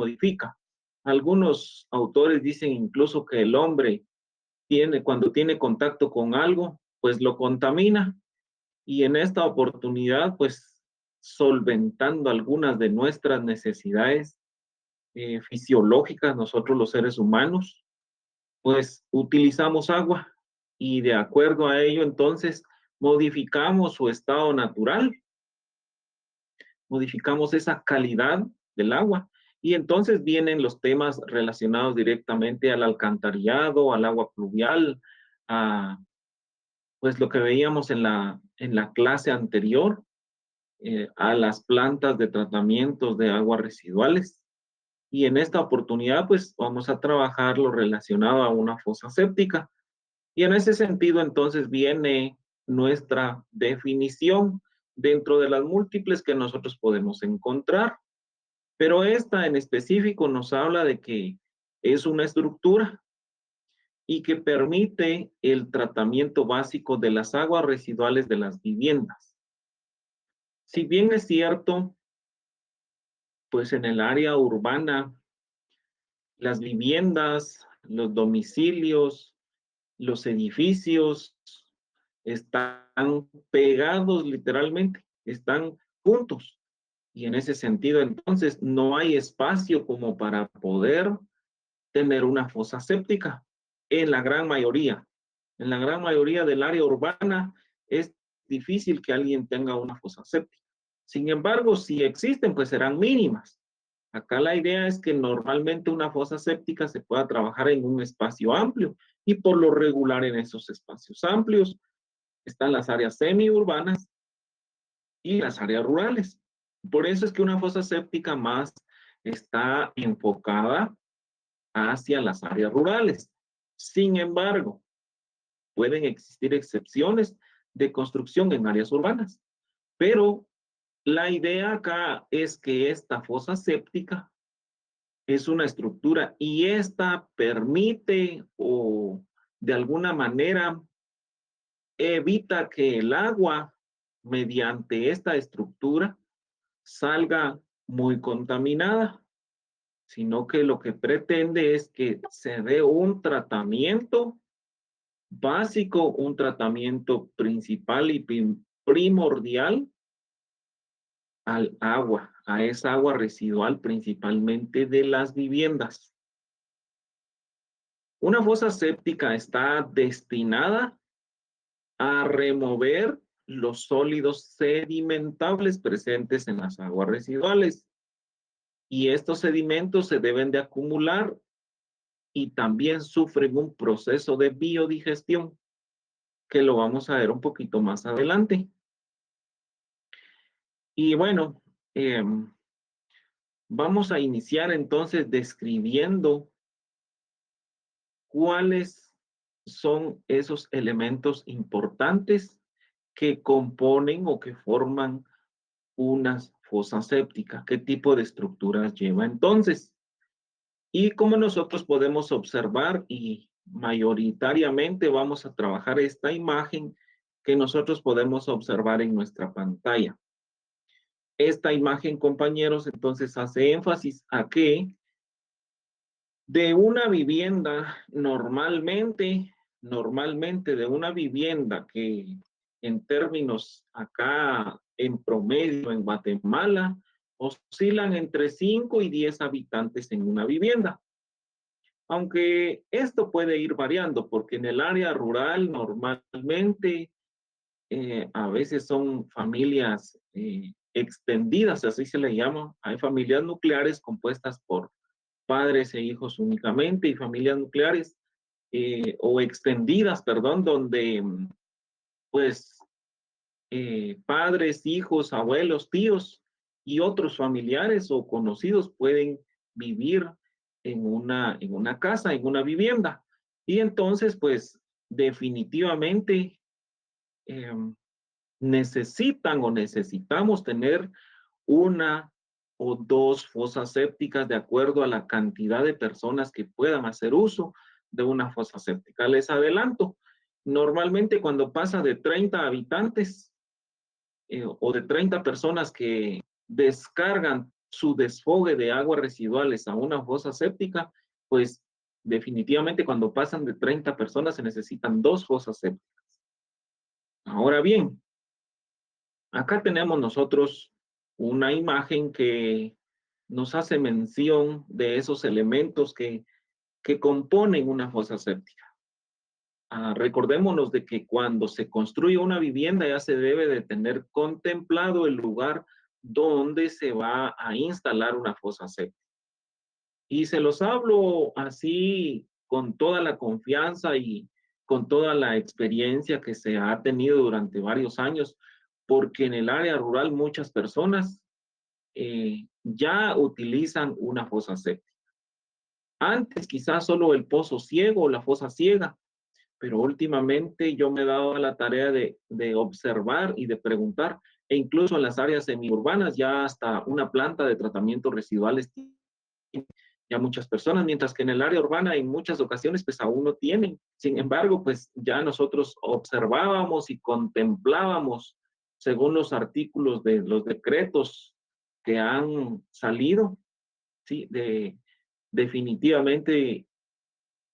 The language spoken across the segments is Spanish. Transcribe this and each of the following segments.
modifica. Algunos autores dicen incluso que el hombre cuando tiene contacto con algo, pues lo contamina, y en esta oportunidad, pues solventando algunas de nuestras necesidades fisiológicas, nosotros los seres humanos, pues utilizamos agua y de acuerdo a ello, entonces, modificamos su estado natural, modificamos esa calidad del agua. Y entonces vienen los temas relacionados directamente al alcantarillado, al agua pluvial, a pues lo que veíamos en la clase anterior, a las plantas de tratamientos de aguas residuales. Y en esta oportunidad, pues vamos a trabajar lo relacionado a una fosa séptica. Y en ese sentido, entonces, viene nuestra definición dentro de las múltiples que nosotros podemos encontrar. Pero esta en específico nos habla de que es una estructura y que permite el tratamiento básico de las aguas residuales de las viviendas. Si bien es cierto, pues en el área urbana, las viviendas, los domicilios, los edificios están pegados literalmente, están juntos. Y en ese sentido, entonces, no hay espacio como para poder tener una fosa séptica en la gran mayoría. En la gran mayoría del área urbana es difícil que alguien tenga una fosa séptica. Sin embargo, si existen, pues serán mínimas. Acá la idea es que normalmente una fosa séptica se pueda trabajar en un espacio amplio y por lo regular en esos espacios amplios están las áreas semiurbanas y las áreas rurales. Por eso es que una fosa séptica más está enfocada hacia las áreas rurales. Sin embargo, pueden existir excepciones de construcción en áreas urbanas, pero la idea acá es que esta fosa séptica es una estructura y esta permite o de alguna manera evita que el agua mediante esta estructura salga muy contaminada, sino que lo que pretende es que se dé un tratamiento básico, un tratamiento principal y primordial al agua, a esa agua residual principalmente de las viviendas. Una fosa séptica está destinada a remover los sólidos sedimentables presentes en las aguas residuales. Y estos sedimentos se deben de acumular y también sufren un proceso de biodigestión, que lo vamos a ver un poquito más adelante. Y bueno, vamos a iniciar entonces describiendo cuáles son esos elementos importantes que componen o que forman una fosa séptica, qué tipo de estructuras lleva entonces. Y como nosotros podemos observar y mayoritariamente vamos a trabajar esta imagen que nosotros podemos observar en nuestra pantalla. Esta imagen, compañeros, entonces hace énfasis a que de una vivienda normalmente de una vivienda que en términos acá en promedio en Guatemala oscilan entre 5 y 10 habitantes en una vivienda. Aunque esto puede ir variando porque en el área rural normalmente a veces son familias extendidas, así se le llama. Hay familias nucleares compuestas por padres e hijos únicamente y familias nucleares o extendidas, perdón, donde pues padres, hijos, abuelos, tíos y otros familiares o conocidos pueden vivir en una casa, en una vivienda. Y entonces, pues definitivamente eh, necesitan o necesitamos tener una o dos fosas sépticas de acuerdo a la cantidad de personas que puedan hacer uso de una fosa séptica. Les adelanto, normalmente cuando pasa de 30 habitantes o de 30 personas que descargan su desfogue de aguas residuales a una fosa séptica, pues definitivamente cuando pasan de 30 personas se necesitan 2 fosas sépticas. Ahora bien, acá tenemos nosotros una imagen que nos hace mención de esos elementos que componen una fosa séptica. Recordémonos de que cuando se construye una vivienda ya se debe de tener contemplado el lugar donde se va a instalar una fosa séptica. Y se los hablo así con toda la confianza y con toda la experiencia que se ha tenido durante varios años, porque en el área rural muchas personas ya utilizan una fosa séptica. Antes quizás solo el pozo ciego o la fosa ciega, pero últimamente yo me he dado a la tarea de observar y de preguntar, e incluso en las áreas semiurbanas ya hasta una planta de tratamiento residuales tienen ya muchas personas, mientras que en el área urbana en muchas ocasiones pues aún no tienen. Sin embargo, pues ya nosotros observábamos y contemplábamos, según los artículos de los decretos que han salido, sí, definitivamente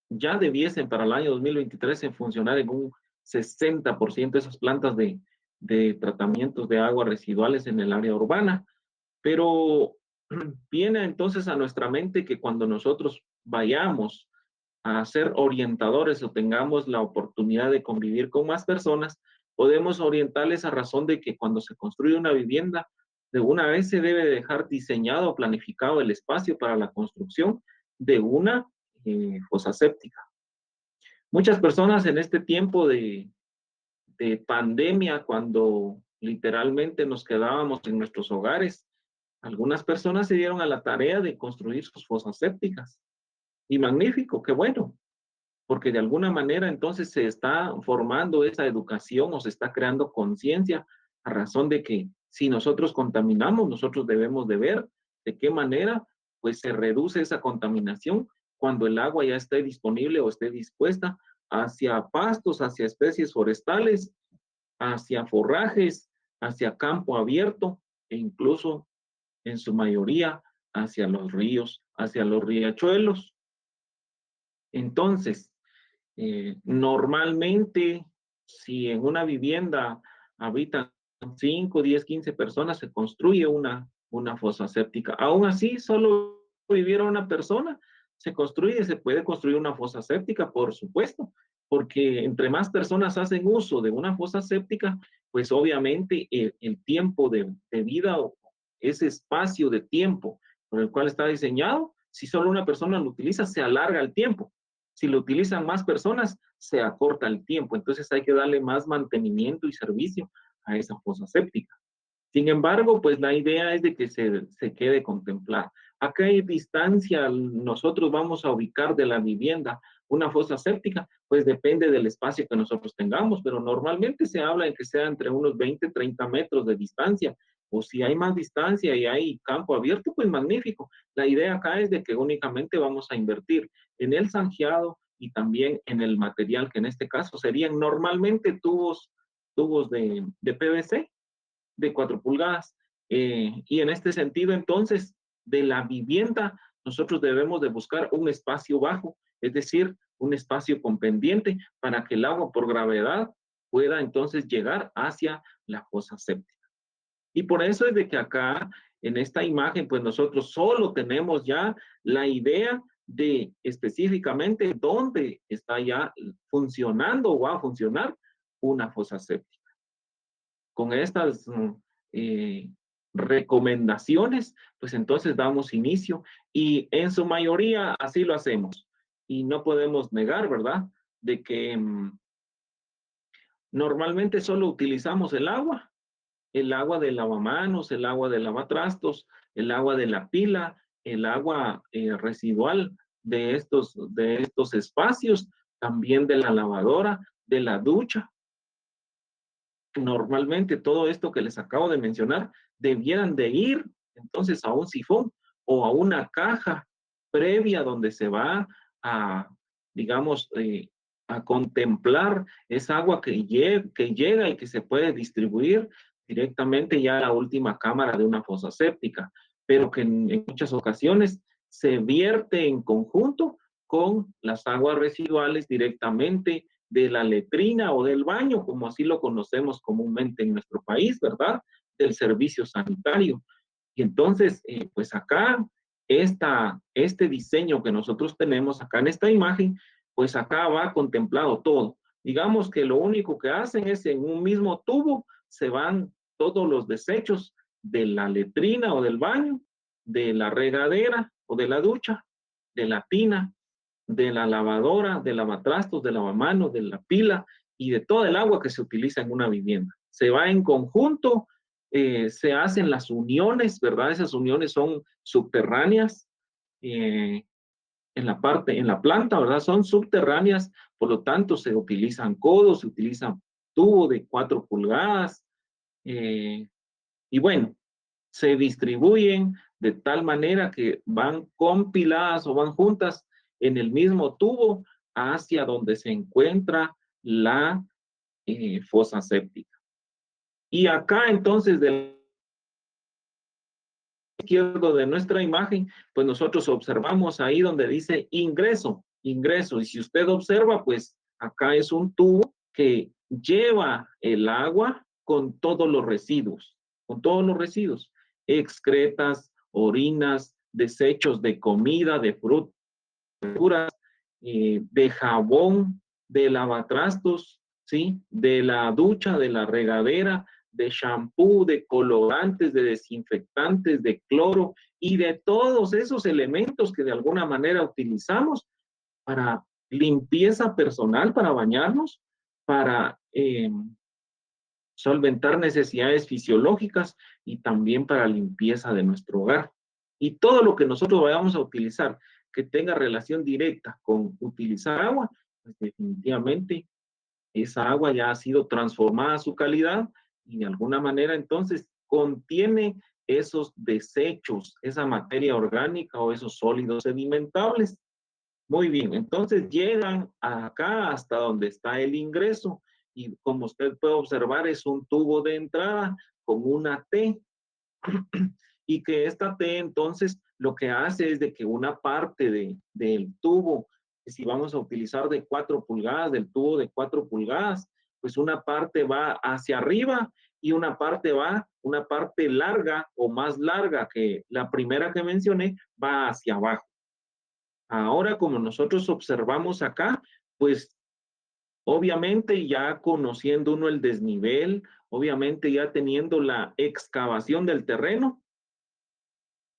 ya debiesen para el año 2023 en funcionar en un 60% de esas plantas de tratamientos de aguas residuales en el área urbana. Pero viene entonces a nuestra mente que cuando nosotros vayamos a ser orientadores o tengamos la oportunidad de convivir con más personas, podemos orientarles a razón de que cuando se construye una vivienda, de una vez se debe dejar diseñado o planificado el espacio para la construcción de una fosa séptica. Muchas personas en este tiempo de pandemia, cuando literalmente nos quedábamos en nuestros hogares, algunas personas se dieron a la tarea de construir sus fosas sépticas. Y magnífico, qué bueno, porque de alguna manera entonces se está formando esa educación o se está creando conciencia a razón de que si nosotros contaminamos, nosotros debemos de ver de qué manera pues se reduce esa contaminación cuando el agua ya esté disponible o esté dispuesta hacia pastos, hacia especies forestales, hacia forrajes, hacia campo abierto e incluso en su mayoría hacia los ríos, hacia los riachuelos. Entonces, normalmente, si en una vivienda habitan 5, 10, 15 personas, se construye una fosa séptica. Aún así, solo viviera una persona, se puede construir una fosa séptica, por supuesto, porque entre más personas hacen uso de una fosa séptica, pues obviamente el tiempo de vida o ese espacio de tiempo por el cual está diseñado, si solo una persona lo utiliza, se alarga el tiempo. Si lo utilizan más personas, se acorta el tiempo. Entonces hay que darle más mantenimiento y servicio a esa fosa séptica. Sin embargo, pues la idea es de que se quede contemplada. ¿A qué distancia nosotros vamos a ubicar de la vivienda una fosa séptica? Pues depende del espacio que nosotros tengamos, pero normalmente se habla de que sea entre unos 20, 30 metros de distancia. O si hay más distancia y hay campo abierto, pues magnífico. La idea acá es de que únicamente vamos a invertir en el zanjeado y también en el material, que en este caso serían normalmente tubos de PVC de 4 pulgadas. Y en este sentido, entonces, de la vivienda, nosotros debemos de buscar un espacio bajo, es decir, un espacio con pendiente para que el agua por gravedad pueda entonces llegar hacia la fosa séptica. Y por eso es de que acá, en esta imagen, pues nosotros solo tenemos ya la idea de específicamente dónde está ya funcionando o va a funcionar una fosa séptica. Con estas eh, recomendaciones, pues entonces damos inicio y en su mayoría así lo hacemos. Y no podemos negar, ¿verdad? De que normalmente solo utilizamos el agua de lavamanos, el agua de lavatrastos, el agua de la pila, el agua residual de estos espacios, también de la lavadora, de la ducha. Normalmente todo esto que les acabo de mencionar debieran de ir entonces a un sifón o a una caja previa donde se va a, digamos, a contemplar esa agua que llega y que se puede distribuir directamente ya a la última cámara de una fosa séptica. pero que en muchas ocasiones se vierte en conjunto con las aguas residuales directamente de la letrina o del baño, como así lo conocemos comúnmente en nuestro país, ¿verdad? Del servicio sanitario. Y entonces, pues acá, este diseño que nosotros tenemos acá en esta imagen, pues acá va contemplado todo. Digamos que lo único que hacen es en un mismo tubo se van todos los desechos de la letrina o del baño, de la regadera o de la ducha, de la tina, de la lavadora, de lavatrastos, de lavamanos, de la pila y de todo el agua que se utiliza en una vivienda. Se va en conjunto, se hacen las uniones, ¿verdad? Esas uniones son subterráneas, eh, en la planta, ¿verdad? Son subterráneas, por lo tanto se utilizan codos, se utilizan tubo de 4 pulgadas, eh, y bueno, se distribuyen de tal manera que van compiladas o van juntas en el mismo tubo hacia donde se encuentra la fosa séptica. Y acá entonces del izquierdo de nuestra imagen, pues nosotros observamos ahí donde dice ingreso, ingreso. Y si usted observa, pues acá es un tubo que lleva el agua con todos los residuos, excretas, orinas, desechos de comida, de frutas, de jabón, de lavatrastos, ¿sí? De la ducha, de la regadera, de shampoo, de colorantes, de desinfectantes, de cloro y de todos esos elementos que de alguna manera utilizamos para limpieza personal, para bañarnos, para solventar necesidades fisiológicas y también para limpieza de nuestro hogar. Y todo lo que nosotros vayamos a utilizar que tenga relación directa con utilizar agua, pues definitivamente esa agua ya ha sido transformada a su calidad y de alguna manera entonces contiene esos desechos, esa materia orgánica o esos sólidos sedimentables. Muy bien, entonces llegan acá hasta donde está el ingreso y como usted puede observar es un tubo de entrada con una T y que esta T entonces lo que hace es de que una parte del tubo, si vamos a utilizar de 4 pulgadas, del tubo de 4 pulgadas, pues una parte va hacia arriba y una parte larga o más larga que la primera que mencioné, va hacia abajo. Ahora, como nosotros observamos acá, pues obviamente ya conociendo uno el desnivel, obviamente ya teniendo la excavación del terreno,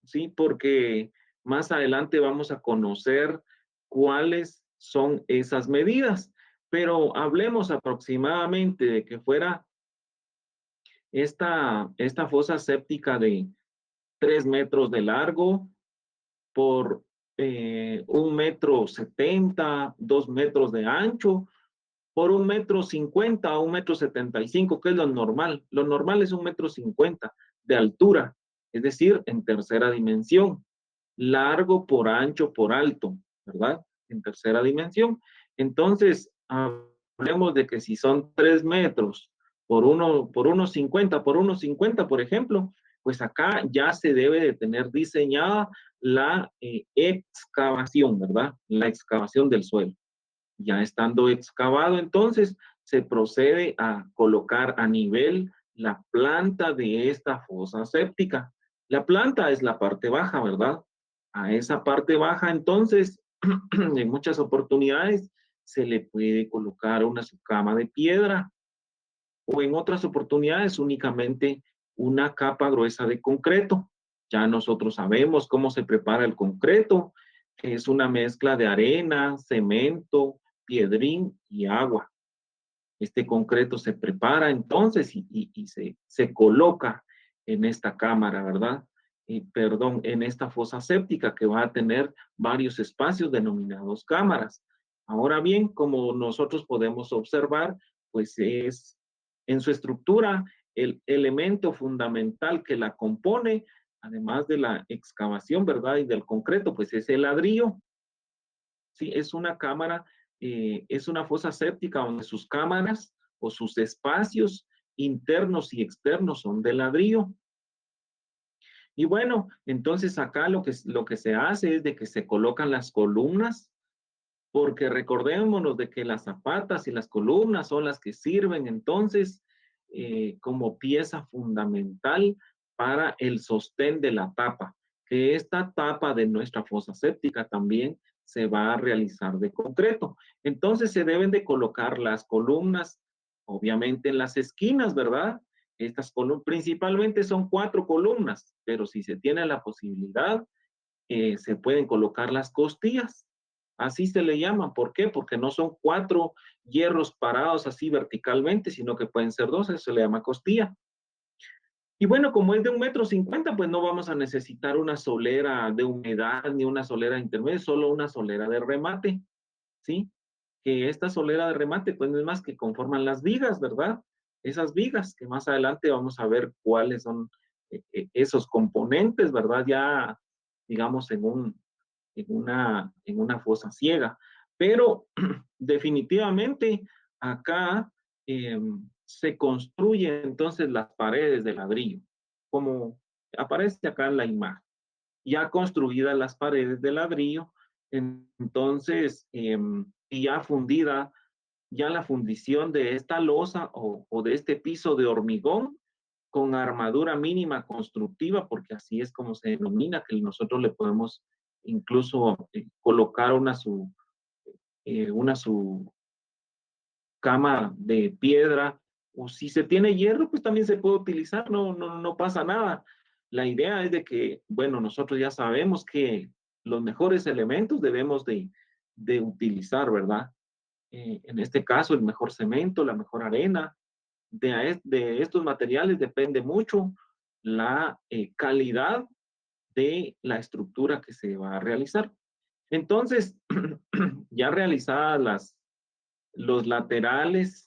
¿sí? Porque más adelante vamos a conocer cuáles son esas medidas, pero hablemos aproximadamente de que fuera esta fosa séptica de 3 metros de largo por 1,70 m, 2 metros de ancho, por 1,50 m a 1,75 m, que es lo normal. Lo normal es 1,50 m de altura, es decir, en tercera dimensión. Largo por ancho por alto, ¿verdad? En tercera dimensión. Entonces, hablemos de que si son 3 metros por 1,50 por 1,50, por ejemplo, pues acá ya se debe de tener diseñada la excavación, ¿verdad? La excavación del suelo. Ya estando excavado, entonces se procede a colocar a nivel la planta de esta fosa séptica. La planta es la parte baja, ¿verdad? A esa parte baja, entonces, en muchas oportunidades se le puede colocar una subcama de piedra o en otras oportunidades únicamente una capa gruesa de concreto. Ya nosotros sabemos cómo se prepara el concreto, que es una mezcla de arena, cemento, piedrín y agua. Este concreto se prepara entonces y se coloca en esta cámara, ¿verdad? Perdón, en esta fosa séptica que va a tener varios espacios denominados cámaras. Ahora bien, como nosotros podemos observar, pues es en su estructura el elemento fundamental que la compone, además de la excavación, ¿verdad? Y del concreto, pues es el ladrillo. Sí, es una cámara, es una fosa séptica donde sus cámaras o sus espacios internos y externos son de ladrillo. Y bueno, entonces acá lo que se hace es de que se colocan las columnas, porque recordémonos de que las zapatas y las columnas son las que sirven entonces como pieza fundamental para el sostén de la tapa, que esta tapa de nuestra fosa séptica también se va a realizar de concreto. Entonces se deben de colocar las columnas, obviamente en las esquinas, ¿verdad? Estas columnas, principalmente son 4 columnas, pero si se tiene la posibilidad, se pueden colocar las costillas. Así se le llama. ¿Por qué? Porque no son 4 hierros parados así verticalmente, sino que pueden ser dos. Eso se le llama costilla. Y bueno, como es de 1,50 m, pues no vamos a necesitar una solera de humedad ni una solera intermedia, solo una solera de remate, ¿sí? Que esta solera de remate, pues no es más que conforman las vigas, ¿verdad? Esas vigas, que más adelante vamos a ver cuáles son esos componentes, ¿verdad? Ya, digamos, en una fosa ciega. Pero definitivamente acá se construyen entonces las paredes de ladrillo, como aparece acá en la imagen. Ya construidas las paredes de ladrillo, entonces, y ya fundida, ya la fundición de esta losa o de este piso de hormigón con armadura mínima constructiva, porque así es como se denomina, que nosotros le podemos incluso colocar una su cama de piedra, o si se tiene hierro, pues también se puede utilizar, no pasa nada. La idea es de que, bueno, nosotros ya sabemos que los mejores elementos debemos de utilizar, ¿verdad? En este caso, el mejor cemento, la mejor arena. De estos materiales depende mucho la calidad de la estructura que se va a realizar. Entonces, ya realizadas los laterales,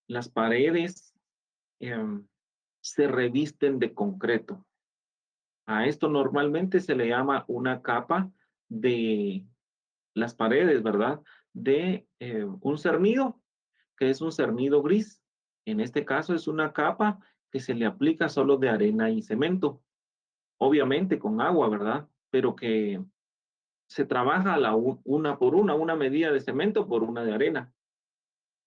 las paredes, em, se revisten de concreto. A esto normalmente se le llama una capa de las paredes, ¿verdad? De un cernido, que es un cernido gris. En este caso es una capa que se le aplica solo de arena y cemento, obviamente con agua, ¿verdad? Pero que se trabaja una por una medida de cemento por una de arena.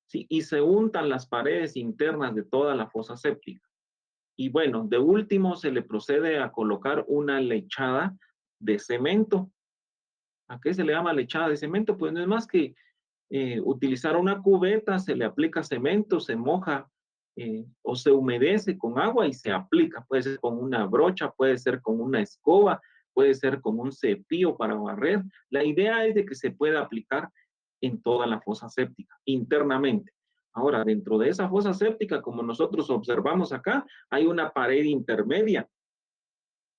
¿Sí? Y se untan las paredes internas de toda la fosa séptica. Y bueno, de último se le procede a colocar una lechada de cemento. ¿A qué se le llama lechada de cemento? Pues no es más que utilizar una cubeta, se le aplica cemento, se moja o se humedece con agua y se aplica. Puede ser con una brocha, puede ser con una escoba, puede ser con un cepillo para barrer. La idea es de que se pueda aplicar en toda la fosa séptica, internamente. Ahora, dentro de esa fosa séptica, como nosotros observamos acá, hay una pared intermedia,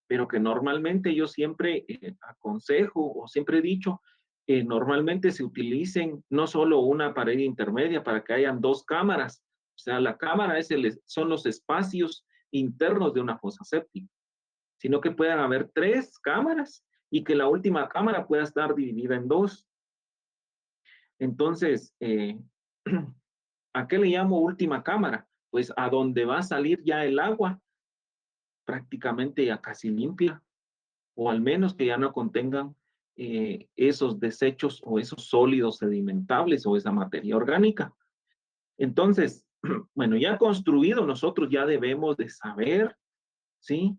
pero que normalmente yo siempre aconsejo o siempre he dicho que normalmente se utilicen no solo una pared intermedia para que hayan 2 cámaras, o sea, la cámara son los espacios internos de una fosa séptica, sino que puedan haber 3 cámaras y que la última cámara pueda estar dividida en 2. Entonces, ¿a qué le llamo última cámara? Pues a donde va a salir ya el agua prácticamente ya casi limpia, o al menos que ya no contengan esos desechos o esos sólidos sedimentables o esa materia orgánica. Entonces, bueno, ya construido, nosotros ya debemos de saber, ¿sí?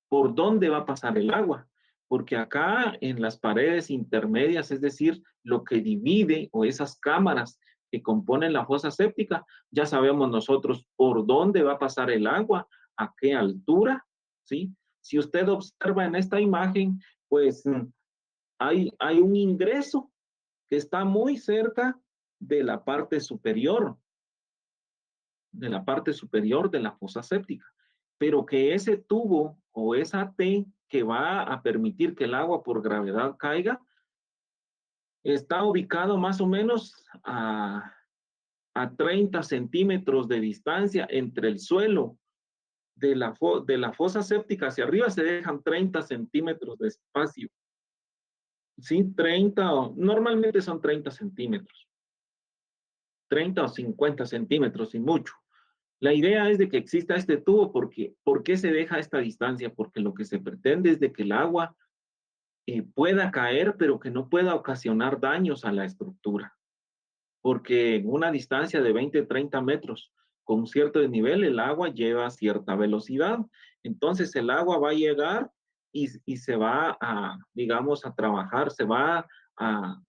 Por dónde va a pasar el agua, porque acá en las paredes intermedias, es decir, lo que divide o esas cámaras que componen la fosa séptica, ya sabemos nosotros por dónde va a pasar el agua, a qué altura, ¿sí? Si usted observa en esta imagen, pues hay un ingreso que está muy cerca de la parte superior, de la parte superior de la fosa séptica, pero que ese tubo o esa T que va a permitir que el agua por gravedad caiga, está ubicado más o menos a 30 centímetros de distancia entre el suelo de la fosa séptica hacia arriba, se dejan 30 centímetros de espacio. Sí, 30, normalmente son 30 centímetros, 30 o 50 centímetros y mucho. La idea es de que exista este tubo porque, ¿por qué se deja esta distancia? Porque lo que se pretende es de que el agua pueda caer, pero que no pueda ocasionar daños a la estructura. Porque en una distancia de 20, 30 metros, con un cierto desnivel, el agua lleva cierta velocidad. Entonces el agua va a llegar y se va a, digamos, a trabajar, se va a,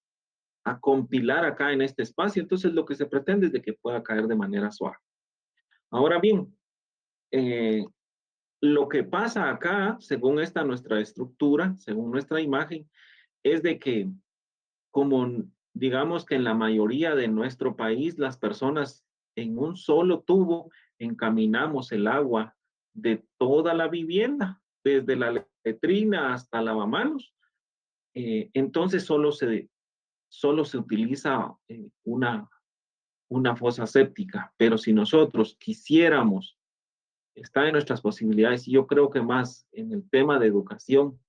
a compilar acá en este espacio. Entonces lo que se pretende es de que pueda caer de manera suave. Ahora bien, eh, lo que pasa acá, según esta nuestra estructura, según nuestra imagen, es de que como digamos que en la mayoría de nuestro país, las personas en un solo tubo encaminamos el agua de toda la vivienda, desde la letrina hasta lavamanos. Entonces solo se utiliza una fosa séptica, pero si nosotros quisiéramos, está en nuestras posibilidades, y yo creo que más en el tema de educación,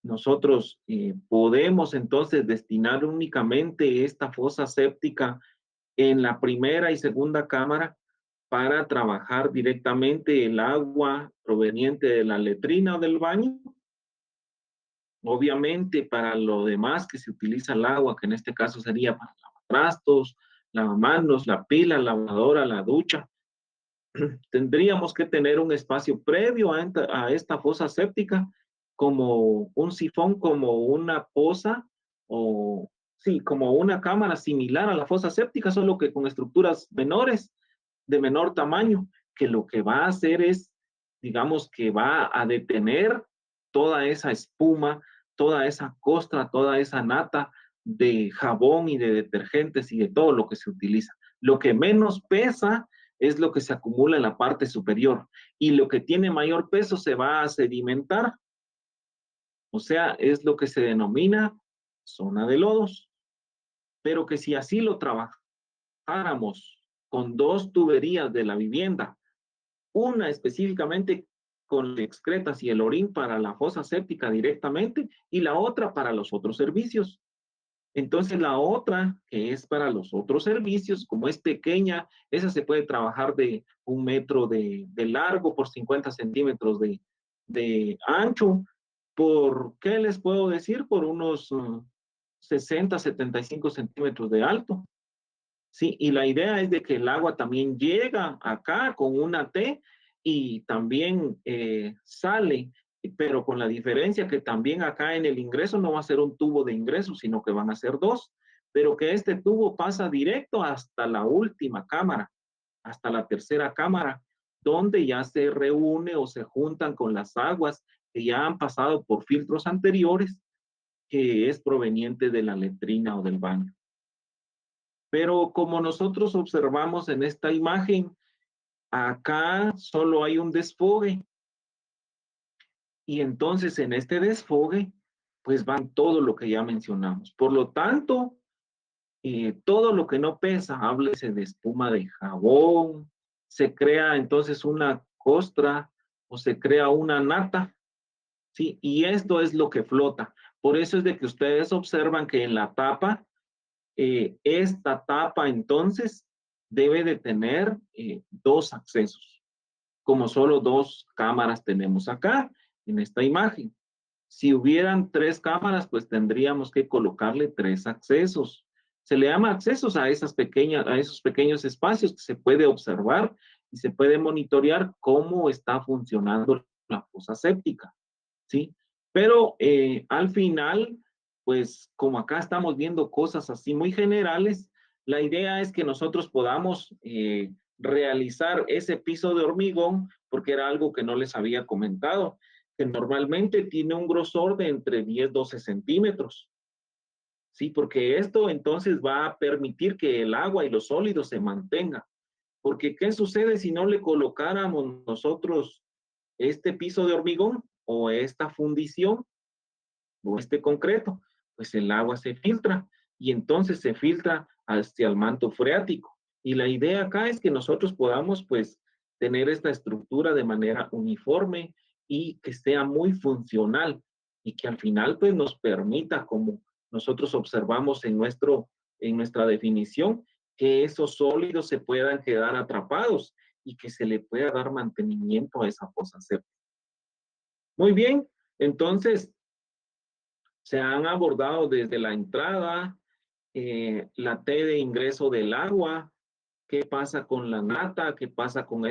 nosotros podemos entonces destinar únicamente esta fosa séptica en la primera y segunda cámara para trabajar directamente el agua proveniente de la letrina o del baño. Obviamente para lo demás que se utiliza el agua, que en este caso sería para trastos, lavamanos, la pila, la lavadora, la ducha, tendríamos que tener un espacio previo a esta fosa séptica, como un sifón, como una poza, o sí, como una cámara similar a la fosa séptica, solo que con estructuras menores, de menor tamaño, que lo que va a hacer es, digamos, que va a detener toda esa espuma, toda esa costra, toda esa nata de jabón y de detergentes y de todo lo que se utiliza. Lo que menos pesa es lo que se acumula en la parte superior y lo que tiene mayor peso se va a sedimentar, o sea, es lo que se denomina zona de lodos, pero que si así lo trabajáramos con dos tuberías de la vivienda, una específicamente con excretas y el orín para la fosa séptica directamente y la otra para los otros servicios. Entonces la otra, que es para los otros servicios, como es pequeña, esa se puede trabajar de 1 metro de largo por 50 centímetros de ancho. ¿Por qué les puedo decir? Por unos 60, 75 centímetros de alto. Sí, y la idea es de que el agua también llega acá con una T y también sale, pero con la diferencia que también acá en el ingreso no va a ser un tubo de ingreso, sino que van a ser dos, pero que este tubo pasa directo hasta la última cámara, hasta la tercera cámara, donde ya se reúne o se juntan con las aguas que ya han pasado por filtros anteriores, que es proveniente de la letrina o del baño. Pero como nosotros observamos en esta imagen, acá solo hay un desfogue y entonces en este desfogue pues van todo lo que ya mencionamos. Por lo tanto, todo lo que no pesa, háblese de espuma de jabón, se crea entonces una costra o se crea una nata, ¿sí? Y esto es lo que flota. Por eso es de que ustedes observan que en la tapa esta tapa entonces debe de tener dos accesos, como solo dos cámaras tenemos acá en esta imagen. Si hubieran tres cámaras, pues tendríamos que colocarle tres accesos. Se le llama accesos a a esos pequeños espacios que se puede observar y se puede monitorear cómo está funcionando la fosa séptica. ¿Sí? Pero al final, pues como acá estamos viendo cosas así muy generales, la idea es que nosotros podamos realizar ese piso de hormigón, porque era algo que no les había comentado, que normalmente tiene un grosor de entre 10 12 centímetros. Sí, porque esto entonces va a permitir que el agua y los sólidos se mantengan. Porque ¿qué sucede si no le colocáramos nosotros este piso de hormigón o esta fundición o este concreto? Pues el agua se filtra y entonces se filtra hacia el manto freático. Y la idea acá es que nosotros podamos pues tener esta estructura de manera uniforme y que sea muy funcional y que al final pues nos permita, como nosotros observamos en nuestra definición, que esos sólidos se puedan quedar atrapados y que se le pueda dar mantenimiento a esa fosa séptica. Muy bien, entonces se han abordado desde la entrada, la T de ingreso del agua, qué pasa con la nata, qué pasa con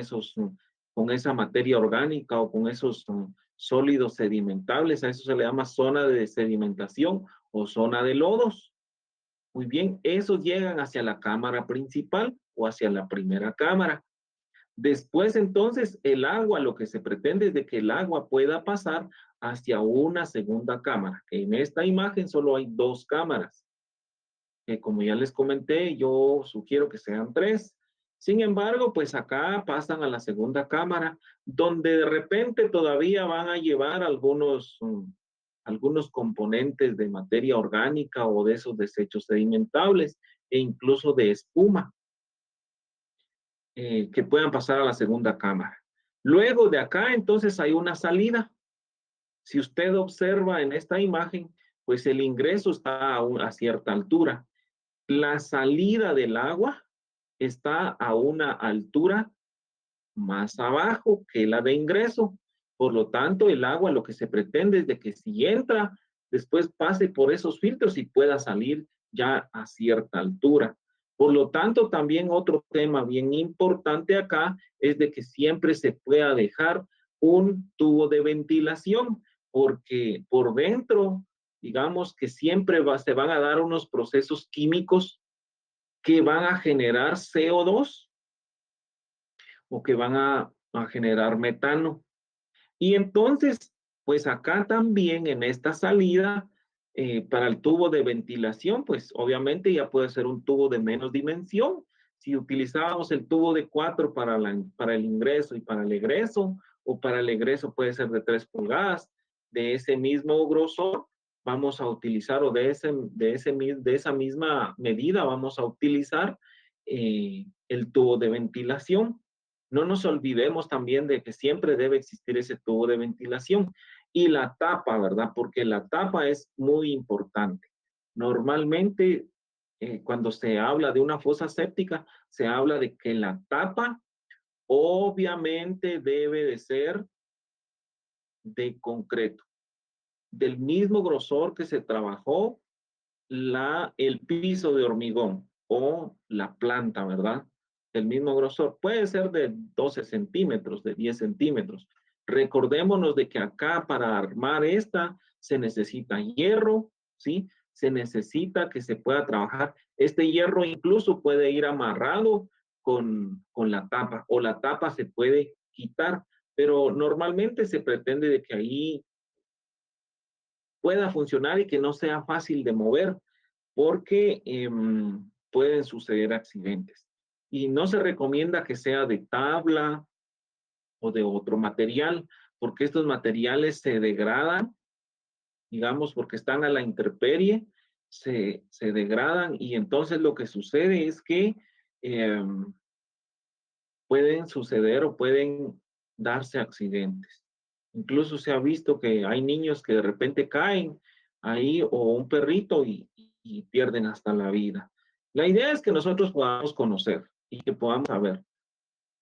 con esa materia orgánica o con esos sólidos sedimentables, a eso se le llama zona de sedimentación o zona de lodos. Muy bien, esos llegan hacia la cámara principal o hacia la primera cámara. Después, entonces, el agua, lo que se pretende es de que el agua pueda pasar hacia una segunda cámara. En esta imagen solo hay dos cámaras. Como ya les comenté, yo sugiero que sean tres. Sin embargo, pues acá pasan a la segunda cámara, donde de repente todavía van a llevar algunos componentes de materia orgánica o de esos desechos sedimentables e incluso de espuma que puedan pasar a la segunda cámara. Luego de acá, entonces, hay una salida. Si usted observa en esta imagen, pues el ingreso está a cierta altura. La salida del agua está a una altura más abajo que la de ingreso. Por lo tanto, el agua lo que se pretende es de que si entra, después pase por esos filtros y pueda salir ya a cierta altura. Por lo tanto, también otro tema bien importante acá es de que siempre se pueda dejar un tubo de ventilación, porque por dentro, digamos que siempre se van a dar unos procesos químicos que van a generar CO2 o que van a generar metano. Y entonces, pues acá también en esta salida, para el tubo de ventilación, pues obviamente ya puede ser un tubo de menos dimensión. Si utilizábamos el tubo de 4 para el ingreso y para el egreso, o para el egreso puede ser de 3 pulgadas, de ese mismo grosor, vamos a utilizar, o de esa misma medida, vamos a utilizar el tubo de ventilación. No nos olvidemos también de que siempre debe existir ese tubo de ventilación y la tapa, ¿verdad? Porque la tapa es muy importante. Normalmente, cuando se habla de una fosa séptica, se habla de que la tapa obviamente debe de ser de concreto, del mismo grosor que se trabajó el piso de hormigón o la planta, ¿verdad? Del mismo grosor. Puede ser de 12 centímetros, de 10 centímetros. Recordémonos de que acá para armar esta se necesita hierro, ¿sí? Se necesita que se pueda trabajar. Este hierro incluso puede ir amarrado con la tapa o la tapa se puede quitar, pero normalmente se pretende de que ahí pueda funcionar y que no sea fácil de mover porque pueden suceder accidentes. Y no se recomienda que sea de tabla o de otro material, porque estos materiales se degradan, digamos, porque están a la intemperie, se degradan y entonces lo que sucede es que eh, pueden suceder o pueden darse accidentes. Incluso se ha visto que hay niños que de repente caen ahí o un perrito y pierden hasta la vida. La idea es que nosotros podamos conocer y que podamos saber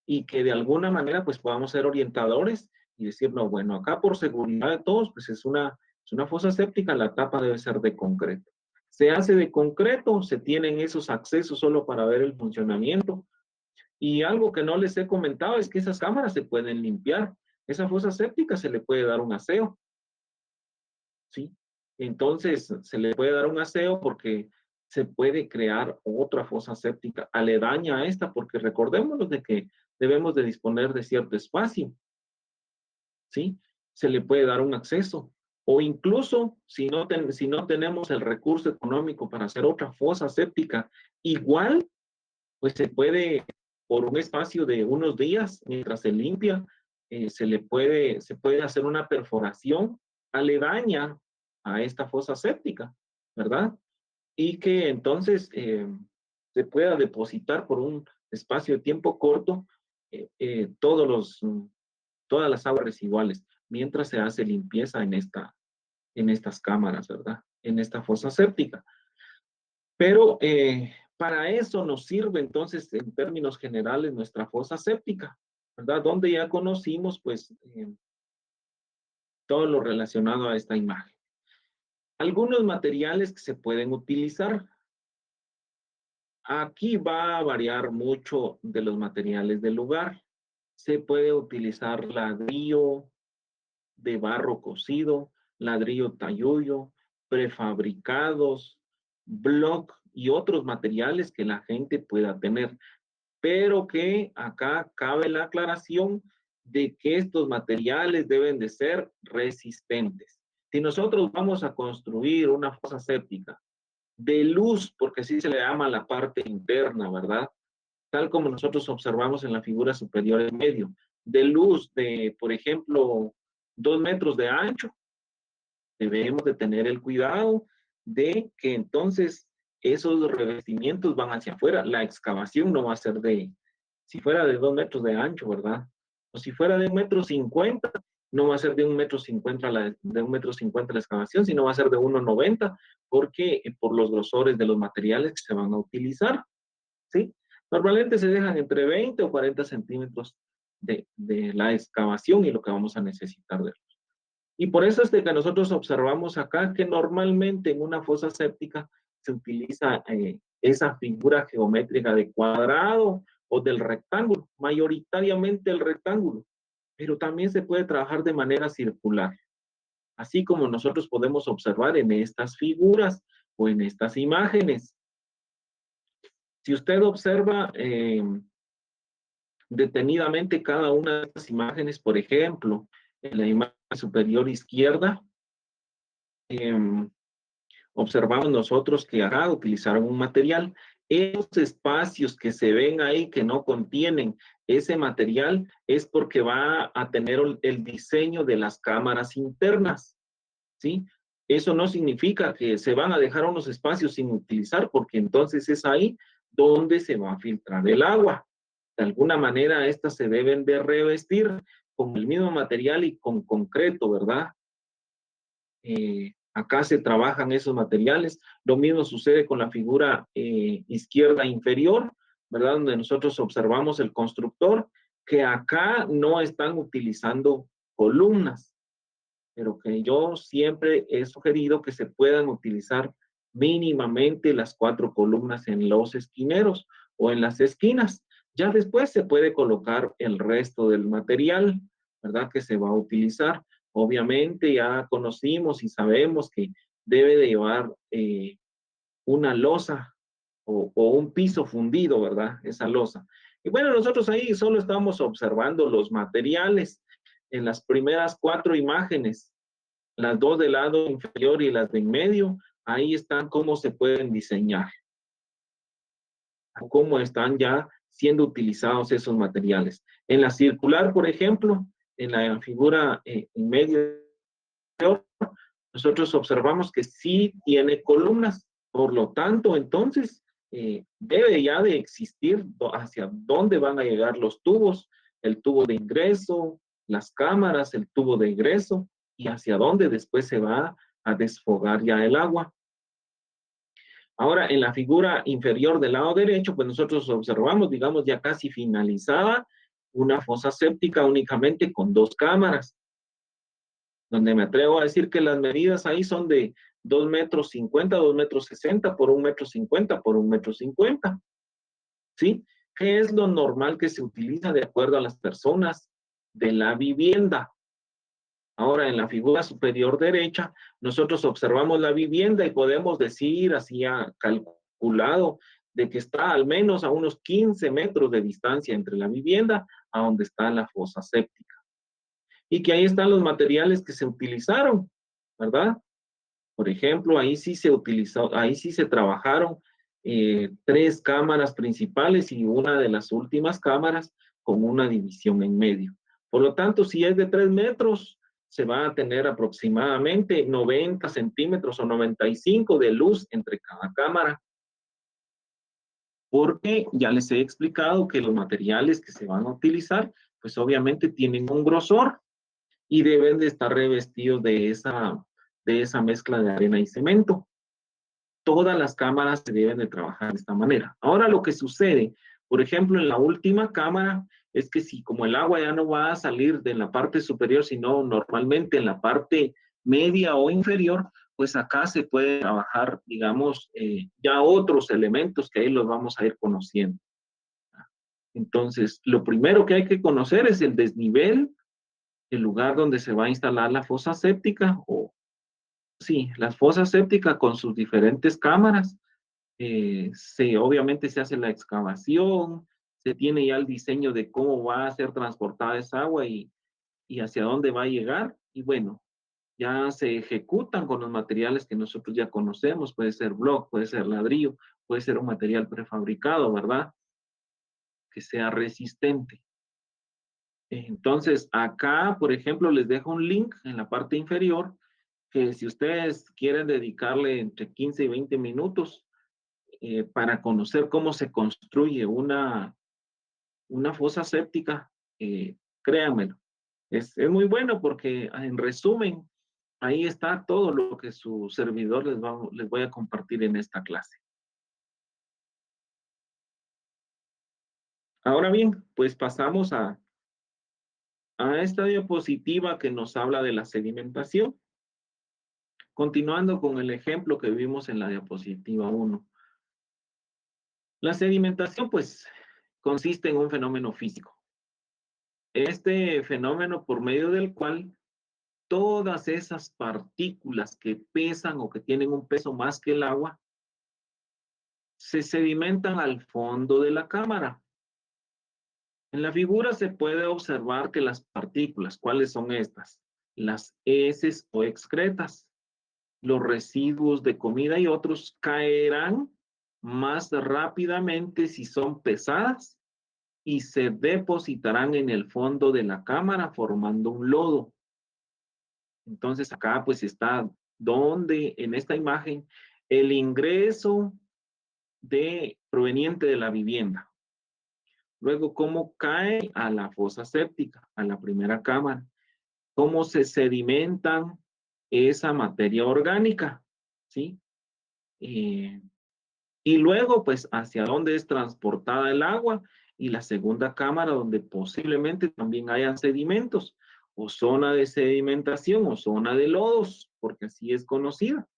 y que de alguna manera pues podamos ser orientadores y decir, no, bueno, acá por seguridad de todos pues es una fosa séptica, la tapa debe ser de concreto. Se hace de concreto, se tienen esos accesos solo para ver el funcionamiento, y algo que no les he comentado es que esas cámaras se pueden limpiar. Esa fosa séptica se le puede dar un aseo, ¿sí? Entonces, se le puede dar un aseo porque se puede crear otra fosa séptica aledaña a esta, porque recordémonos de que debemos de disponer de cierto espacio, ¿sí? Se le puede dar un acceso. O incluso, si no tenemos el recurso económico para hacer otra fosa séptica, igual pues se puede, por un espacio de unos días, mientras se limpia, se puede hacer una perforación aledaña a esta fosa séptica, ¿verdad? Y que entonces se pueda depositar por un espacio de tiempo corto todas las aguas residuales, mientras se hace limpieza en estas cámaras, ¿verdad? En esta fosa séptica. Pero para eso nos sirve entonces, en términos generales, nuestra fosa séptica, ¿verdad? Donde ya conocimos, pues, todo lo relacionado a esta imagen. Algunos materiales que se pueden utilizar. Aquí va a variar mucho de los materiales del lugar. Se puede utilizar ladrillo de barro cocido, ladrillo tallullo, prefabricados, block y otros materiales que la gente pueda tener. Pero que acá cabe la aclaración de que estos materiales deben de ser resistentes. Si nosotros vamos a construir una fosa séptica de luz, porque así se le llama la parte interna, ¿verdad? Tal como nosotros observamos en la figura superior en medio, de luz de, por ejemplo, 2 metros de ancho, debemos de tener el cuidado de que entonces esos revestimientos van hacia afuera. La excavación no va a ser si fuera de 2 metros de ancho, ¿verdad? O si fuera de 1,50 m, no va a ser de 1,50 m de 1,50 m la excavación, sino va a ser de 1,90 m, porque por los grosores de los materiales que se van a utilizar, ¿sí? Normalmente se dejan entre 20 o 40 centímetros de la excavación y lo que vamos a necesitar de. Y por eso es de que nosotros observamos acá que normalmente en una fosa séptica se utiliza esa figura geométrica de cuadrado o del rectángulo, mayoritariamente el rectángulo, pero también se puede trabajar de manera circular, así como nosotros podemos observar en estas figuras o en estas imágenes. Si usted observa detenidamente cada una de estas imágenes, por ejemplo, en la imagen superior izquierda, eh, observamos nosotros que acá utilizaron un material. Esos espacios que se ven ahí que no contienen ese material es porque va a tener el diseño de las cámaras internas, ¿sí? Eso no significa que se van a dejar unos espacios sin utilizar, porque entonces es ahí donde se va a filtrar el agua. De alguna manera, estas se deben de revestir con el mismo material y con concreto, ¿verdad? Acá se trabajan esos materiales. Lo mismo sucede con la figura izquierda inferior, ¿verdad? Donde nosotros observamos el constructor, que acá no están utilizando columnas, pero que yo siempre he sugerido que se puedan utilizar mínimamente las 4 columnas en los esquineros o en las esquinas. Ya después se puede colocar el resto del material, ¿verdad? Que se va a utilizar. Obviamente ya conocimos y sabemos que debe de llevar una losa o un piso fundido, ¿verdad? Esa losa. Y bueno, nosotros ahí solo estamos observando los materiales en las primeras 4 imágenes, las 2 del lado inferior y las de en medio. Ahí están cómo se pueden diseñar, cómo están ya siendo utilizados esos materiales. En la circular, por ejemplo, en la figura en medio, nosotros observamos que sí tiene columnas. Por lo tanto, entonces, debe ya de existir hacia dónde van a llegar los tubos, el tubo de ingreso, las cámaras, el tubo de egreso, y hacia dónde después se va a desfogar ya el agua. Ahora, en la figura inferior del lado derecho, pues nosotros observamos, digamos, ya casi finalizada, una fosa séptica únicamente con 2 cámaras, donde me atrevo a decir que las medidas ahí son de 2,50 m, 2,60 m por 1,50 m por 1,50 m, ¿sí? ¿Qué es lo normal que se utiliza de acuerdo a las personas de la vivienda? Ahora, en la figura superior derecha, nosotros observamos la vivienda y podemos decir, así calculado, de que está al menos a unos 15 metros de distancia entre la vivienda a donde está la fosa séptica. Y que ahí están los materiales que se utilizaron, ¿verdad? Por ejemplo, ahí sí se utilizó, ahí sí se trabajaron 3 cámaras principales y una de las últimas cámaras con una división en medio. Por lo tanto, si es de 3 metros, se va a tener aproximadamente 90 centímetros o 95 de luz entre cada cámara, porque ya les he explicado que los materiales que se van a utilizar, pues obviamente tienen un grosor y deben de estar revestidos de esa mezcla de arena y cemento. Todas las cámaras se deben de trabajar de esta manera. Ahora lo que sucede, por ejemplo, en la última cámara, es que si como el agua ya no va a salir de la parte superior, sino normalmente en la parte media o inferior, pues acá se puede trabajar, digamos, ya otros elementos que ahí los vamos a ir conociendo. Entonces, lo primero que hay que conocer es el desnivel, el lugar donde se va a instalar la fosa séptica, o sí, las fosas sépticas con sus diferentes cámaras. Obviamente se hace la excavación, se tiene ya el diseño de cómo va a ser transportada esa agua y hacia dónde va a llegar. Y bueno, ya se ejecutan con los materiales que nosotros ya conocemos, puede ser block, puede ser ladrillo, puede ser un material prefabricado, ¿verdad? Que sea resistente. Entonces, acá, por ejemplo, les dejo un link en la parte inferior que si ustedes quieren dedicarle entre 15 y 20 minutos para conocer cómo se construye una fosa séptica, créanmelo, es muy bueno porque en resumen, ahí está todo lo que su servidor les voy a compartir en esta clase. Ahora bien, pues pasamos a esta diapositiva que nos habla de la sedimentación. Continuando con el ejemplo que vimos en la diapositiva 1. La sedimentación, pues, consiste en un fenómeno físico. Este fenómeno por medio del cual todas esas partículas que pesan o que tienen un peso más que el agua, se sedimentan al fondo de la cámara. En la figura se puede observar que las partículas, ¿cuáles son estas? Las heces o excretas, los residuos de comida y otros caerán más rápidamente si son pesadas y se depositarán en el fondo de la cámara formando un lodo. Entonces acá pues está donde en esta imagen el ingreso proveniente de la vivienda. Luego, cómo cae a la fosa séptica, a la primera cámara. Cómo se sedimentan esa materia orgánica, ¿sí? Eh, y luego, pues, hacia dónde es transportada el agua y la segunda cámara donde posiblemente también hayan sedimentos o zona de sedimentación o zona de lodos, porque así es conocida,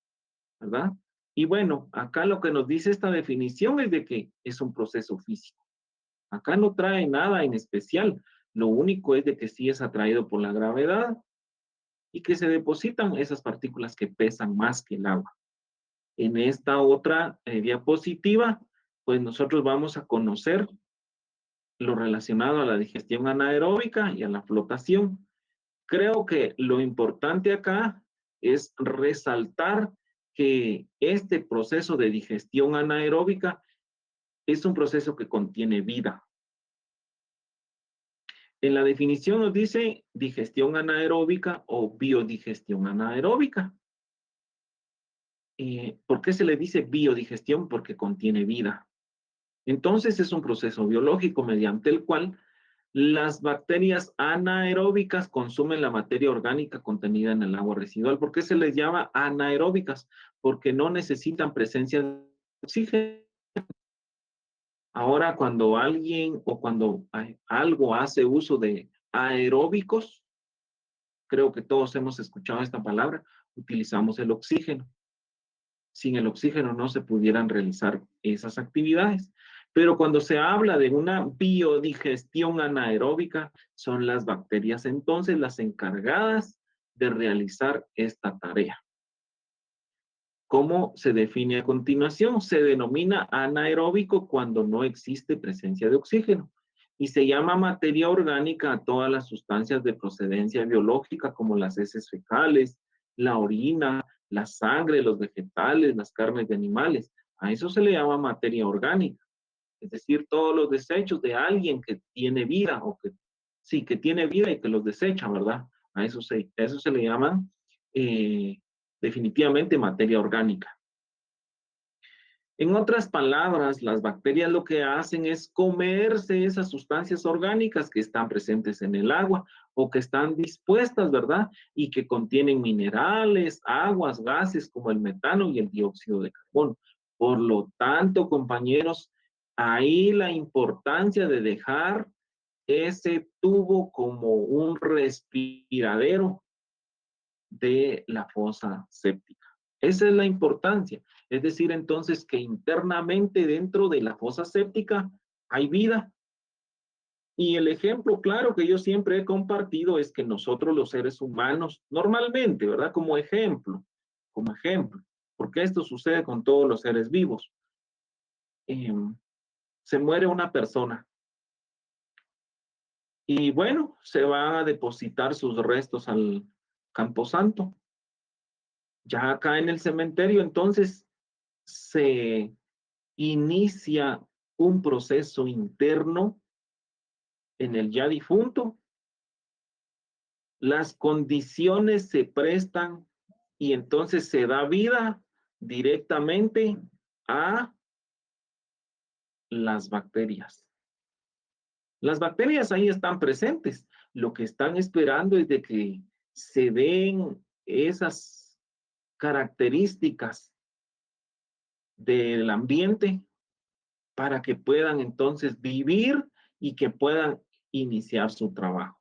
¿verdad? Y bueno, acá lo que nos dice esta definición es de que es un proceso físico. Acá no trae nada en especial. Lo único es de que sí es atraído por la gravedad y que se depositan esas partículas que pesan más que el agua. En esta otra diapositiva, pues nosotros vamos a conocer lo relacionado a la digestión anaeróbica y a la flotación. Creo que lo importante acá es resaltar que este proceso de digestión anaeróbica es un proceso que contiene vida. En la definición nos dice digestión anaeróbica o biodigestión anaeróbica. ¿Por qué se le dice biodigestión? Porque contiene vida. Entonces es un proceso biológico mediante el cual las bacterias anaeróbicas consumen la materia orgánica contenida en el agua residual. ¿Por qué se les llama anaeróbicas? Porque no necesitan presencia de oxígeno. Ahora, cuando alguien o cuando algo hace uso de aeróbicos, creo que todos hemos escuchado esta palabra, utilizamos el oxígeno. Sin el oxígeno no se pudieran realizar esas actividades. Pero cuando se habla de una biodigestión anaeróbica, son las bacterias entonces las encargadas de realizar esta tarea. ¿Cómo se define a continuación? Se denomina anaeróbico cuando no existe presencia de oxígeno y se llama materia orgánica a todas las sustancias de procedencia biológica como las heces fecales, la orina, la sangre, los vegetales, las carnes de animales. A eso se le llama materia orgánica, es decir, todos los desechos de alguien que tiene vida o que sí, que tiene vida y que los desecha, ¿verdad? A eso se le llama eh, definitivamente materia orgánica. En otras palabras, las bacterias lo que hacen es comerse esas sustancias orgánicas que están presentes en el agua o que están dispuestas, ¿verdad? Y que contienen minerales, aguas, gases como el metano y el dióxido de carbono. Por lo tanto, compañeros, ahí la importancia de dejar ese tubo como un respiradero de la fosa séptica. Esa es la importancia. Es decir, entonces que internamente dentro de la fosa séptica hay vida. Y el ejemplo claro que yo siempre he compartido es que nosotros los seres humanos, normalmente, ¿verdad? Como ejemplo, porque esto sucede con todos los seres vivos. Eh, Se muere una persona y bueno, se va a depositar sus restos al Camposanto. Ya acá en el cementerio, entonces se inicia un proceso interno en el ya difunto. Las condiciones se prestan y entonces se da vida directamente a las bacterias. Las bacterias ahí están presentes. Lo que están esperando es de que se den esas características del ambiente para que puedan entonces vivir y que puedan iniciar su trabajo.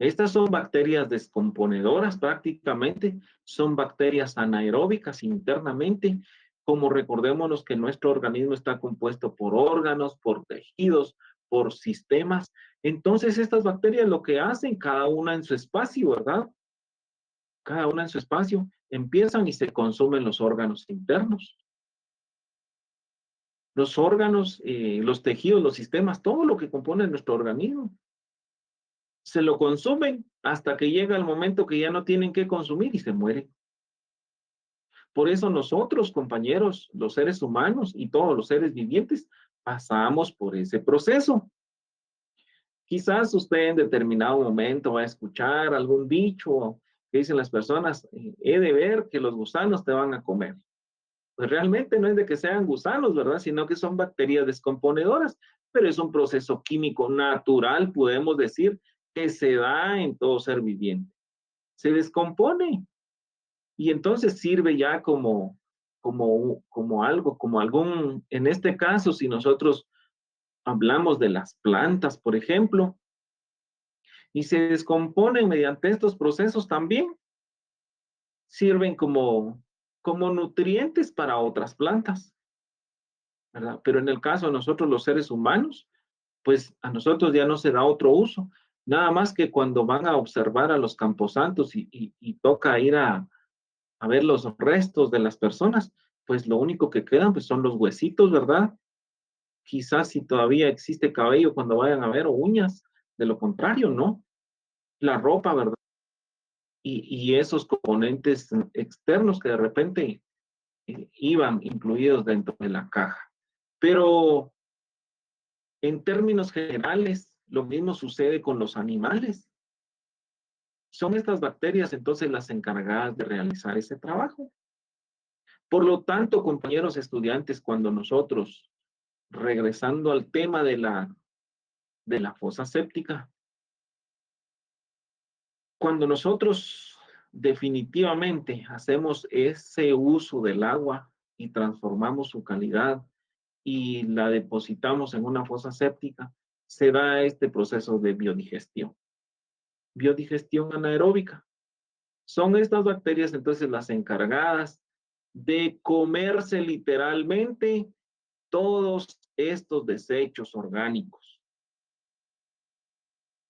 Estas son bacterias descomponedoras prácticamente, son bacterias anaeróbicas internamente, como recordémonos que nuestro organismo está compuesto por órganos, por tejidos, por sistemas. Entonces estas bacterias lo que hacen, cada una en su espacio, ¿verdad? Cada una en su espacio, empiezan y se consumen los órganos internos. Los órganos, los tejidos, los sistemas, todo lo que compone nuestro organismo. Se lo consumen hasta que llega el momento que ya no tienen que consumir y se mueren. Por eso nosotros, compañeros, los seres humanos y todos los seres vivientes, pasamos por ese proceso. Quizás usted en determinado momento va a escuchar algún dicho que dicen las personas, he de ver que los gusanos te van a comer. Pues realmente no es de que sean gusanos, ¿verdad? Sino que son bacterias descomponedoras, pero es un proceso químico natural, podemos decir, que se da en todo ser viviente. Se descompone y entonces sirve ya como algo, como algún, en este caso, si nosotros hablamos de las plantas, por ejemplo, y se descomponen mediante estos procesos también, sirven como nutrientes para otras plantas, ¿verdad? Pero en el caso de nosotros los seres humanos, pues a nosotros ya no se da otro uso, nada más que cuando van a observar a los camposantos y toca ir a ver los restos de las personas, pues lo único que quedan pues son los huesitos, ¿verdad? Quizás si todavía existe cabello cuando vayan a ver o uñas, de lo contrario, ¿no? La ropa, ¿verdad? Y esos componentes externos que de repente iban incluidos dentro de la caja. Pero en términos generales, lo mismo sucede con los animales. Son estas bacterias entonces las encargadas de realizar ese trabajo. Por lo tanto, compañeros estudiantes, cuando nosotros, regresando al tema de la fosa séptica, cuando nosotros definitivamente hacemos ese uso del agua y transformamos su calidad y la depositamos en una fosa séptica, se da este proceso de biodigestión. Biodigestión anaeróbica. Son estas bacterias entonces las encargadas de comerse literalmente todos estos desechos orgánicos.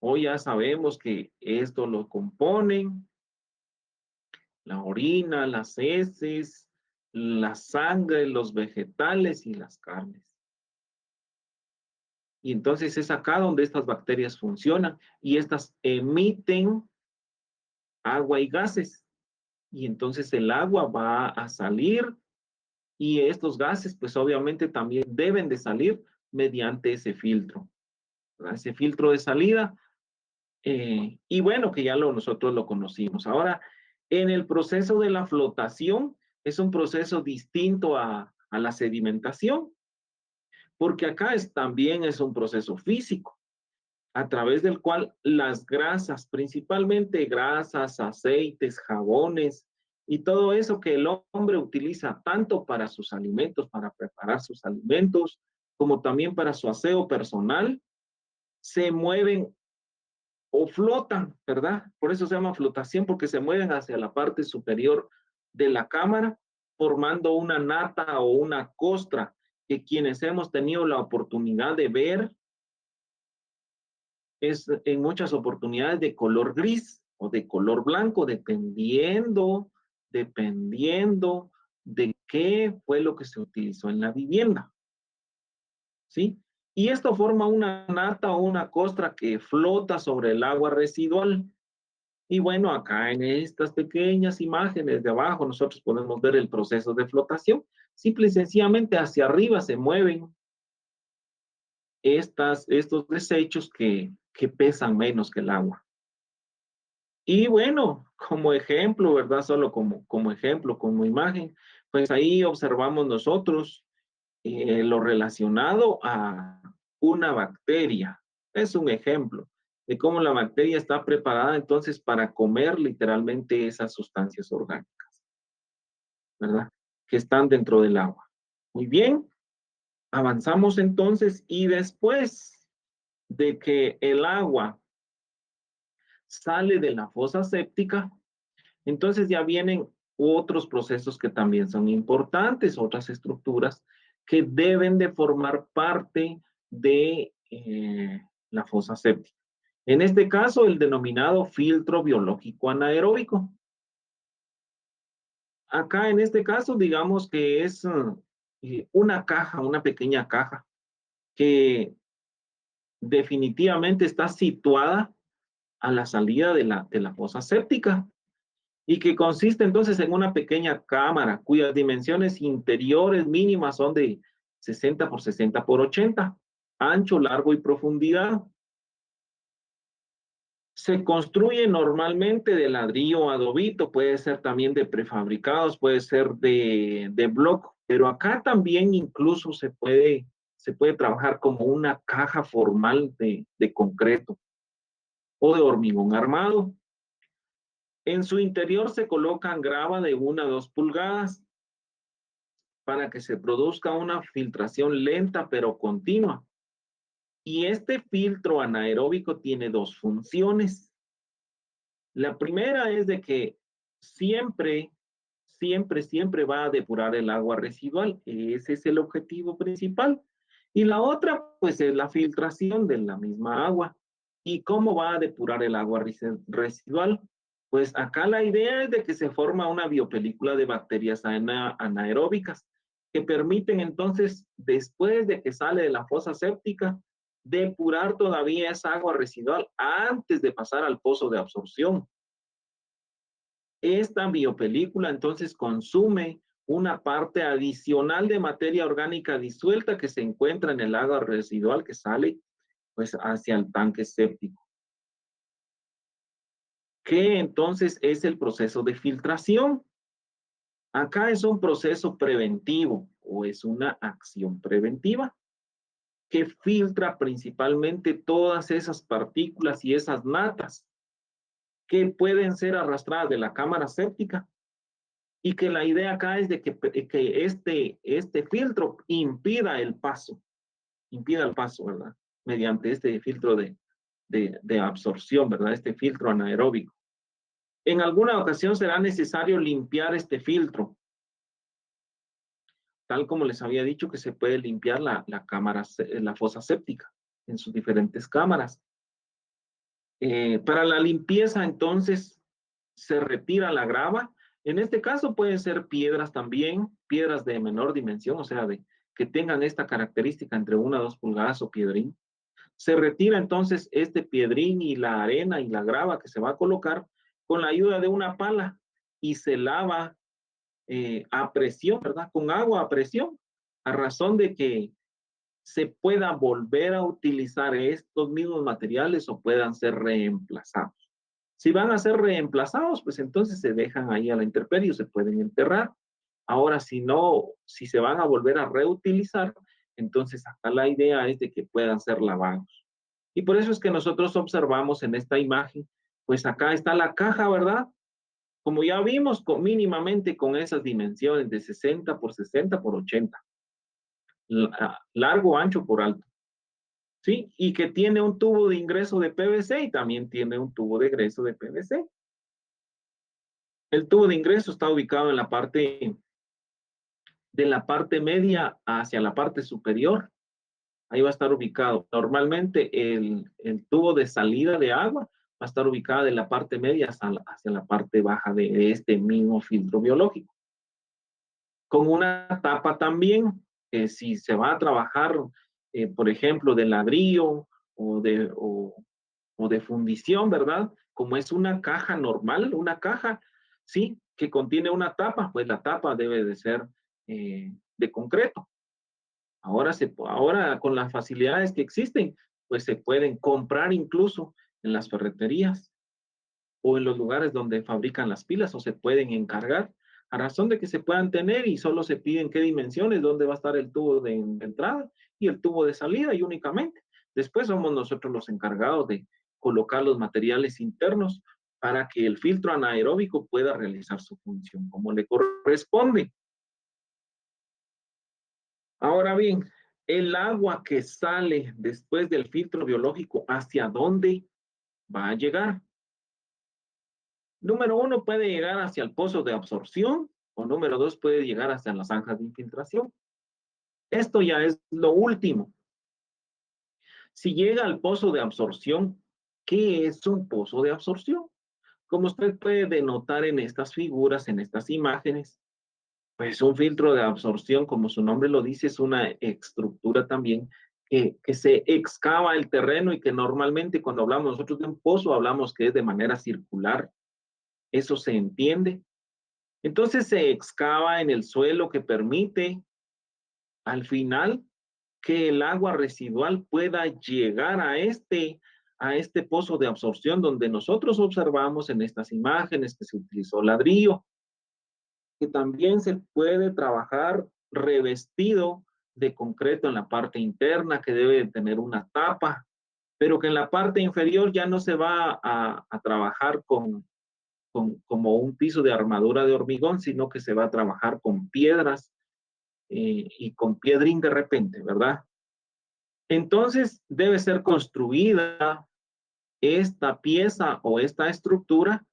Hoy ya sabemos que esto lo componen la orina, las heces, la sangre, los vegetales y las carnes. Y entonces es acá donde estas bacterias funcionan y estas emiten agua y gases. Y entonces el agua va a salir y estos gases pues obviamente también deben de salir mediante ese filtro, ¿verdad? Ese filtro de salida. Y bueno, que ya nosotros lo conocimos. Ahora, en el proceso de la flotación, es un proceso distinto a la sedimentación, porque acá también es un proceso físico, a través del cual las grasas, principalmente grasas, aceites, jabones y todo eso que el hombre utiliza tanto para sus alimentos, para preparar sus alimentos, como también para su aseo personal, se mueven o flotan, ¿verdad? Por eso se llama flotación, porque se mueven hacia la parte superior de la cámara, formando una nata o una costra que quienes hemos tenido la oportunidad de ver es en muchas oportunidades de color gris o de color blanco, dependiendo de qué fue lo que se utilizó en la vivienda, ¿sí? Y esto forma una nata o una costra que flota sobre el agua residual. Y bueno, acá en estas pequeñas imágenes de abajo nosotros podemos ver el proceso de flotación. Simple y sencillamente hacia arriba se mueven estos desechos que pesan menos que el agua. Y bueno, como ejemplo, ¿verdad? Solo como ejemplo, como imagen, pues ahí observamos nosotros lo relacionado a una bacteria. Es un ejemplo de cómo la bacteria está preparada entonces para comer literalmente esas sustancias orgánicas, ¿verdad? Que están dentro del agua. Muy bien, avanzamos entonces y después de que el agua sale de la fosa séptica, entonces ya vienen otros procesos que también son importantes, otras estructuras que deben de formar parte de la fosa séptica. En este caso, el denominado filtro biológico anaeróbico. Acá en este caso, digamos que es una caja, una pequeña caja, que definitivamente está situada a la salida de la fosa séptica y que consiste entonces en una pequeña cámara cuyas dimensiones interiores mínimas son de 60 por 60 por 80, ancho, largo y profundidad. Se construye normalmente de ladrillo o adobito, puede ser también de prefabricados, puede ser de block, pero acá también incluso se puede trabajar como una caja formal de concreto o de hormigón armado. En su interior se colocan grava de 1 a 2 pulgadas para que se produzca una filtración lenta pero continua. Y este filtro anaeróbico tiene dos funciones. La primera es de que siempre, siempre va a depurar el agua residual. Ese es el objetivo principal. Y la otra, pues, es la filtración de la misma agua. ¿Y cómo va a depurar el agua residual? Pues acá la idea es de que se forma una biopelícula de bacterias anaeróbicas que permiten entonces, después de que sale de la fosa séptica, depurar todavía esa agua residual antes de pasar al pozo de absorción. Esta biopelícula entonces consume una parte adicional de materia orgánica disuelta que se encuentra en el agua residual que sale pues hacia el tanque séptico. ¿Qué entonces es el proceso de filtración? Acá es un proceso preventivo o es una acción preventiva que filtra principalmente todas esas partículas y esas natas que pueden ser arrastradas de la cámara séptica y que la idea acá es de que este filtro impida el paso, ¿verdad? Mediante este filtro de absorción, ¿verdad? Este filtro anaeróbico. En alguna ocasión será necesario limpiar este filtro, tal como les había dicho que se puede limpiar la fosa séptica en sus diferentes cámaras. Para la limpieza, entonces, se retira la grava. En este caso pueden ser piedras también, piedras de menor dimensión, o sea, que tengan esta característica entre 1 a 2 pulgadas o piedrín. Se retira entonces este piedrín y la arena y la grava que se va a colocar con la ayuda de una pala y se lava a presión, ¿verdad? Con agua a presión, a razón de que se pueda volver a utilizar estos mismos materiales o puedan ser reemplazados. Si van a ser reemplazados, pues entonces se dejan ahí a la intemperie o se pueden enterrar. Ahora, si no, si se van a volver a reutilizar, entonces acá la idea es de que puedan ser lavados. Y por eso es que nosotros observamos en esta imagen, pues acá está la caja, ¿verdad? Como ya vimos, mínimamente con esas dimensiones de 60 por 60 por 80, largo, ancho por alto. ¿sí? Y que tiene un tubo de ingreso de PVC y también tiene un tubo de egreso de PVC. El tubo de ingreso está ubicado en la parte de la parte media hacia la parte superior. Ahí va a estar ubicado. Normalmente el tubo de salida de agua va a estar ubicado de la parte media hacia la parte baja de este mismo filtro biológico. Con una tapa también, si se va a trabajar, por ejemplo, de ladrillo o o de fundición, ¿verdad? Como es una caja normal, una caja, sí, que contiene una tapa, pues la tapa debe de ser de concreto. Ahora con las facilidades que existen, pues se pueden comprar incluso en las ferreterías o en los lugares donde fabrican las pilas o se pueden encargar a razón de que se puedan tener y solo se piden qué dimensiones, dónde va a estar el tubo de entrada y el tubo de salida y únicamente. Después somos nosotros los encargados de colocar los materiales internos para que el filtro anaeróbico pueda realizar su función como le corresponde. Ahora bien, el agua que sale después del filtro biológico, ¿hacia dónde va a llegar? Número uno, puede llegar hacia el pozo de absorción o número dos, puede llegar hasta las zanjas de infiltración. Esto ya es lo último. Si llega al pozo de absorción, ¿qué es un pozo de absorción? Como usted puede denotar en estas figuras, en estas imágenes, pues un filtro de absorción, como su nombre lo dice, es una estructura también que se excava el terreno y que normalmente cuando hablamos nosotros de un pozo hablamos que es de manera circular. Eso se entiende. Entonces se excava en el suelo que permite al final que el agua residual pueda llegar a este pozo de absorción donde nosotros observamos en estas imágenes que se utilizó ladrillo, que también se puede trabajar revestido de concreto en la parte interna, que debe tener una tapa, pero que en la parte inferior ya no se va a trabajar como un piso de armadura de hormigón, sino que se va a trabajar con piedras y con piedrín de repente, ¿verdad? Entonces debe ser construida esta pieza o esta estructura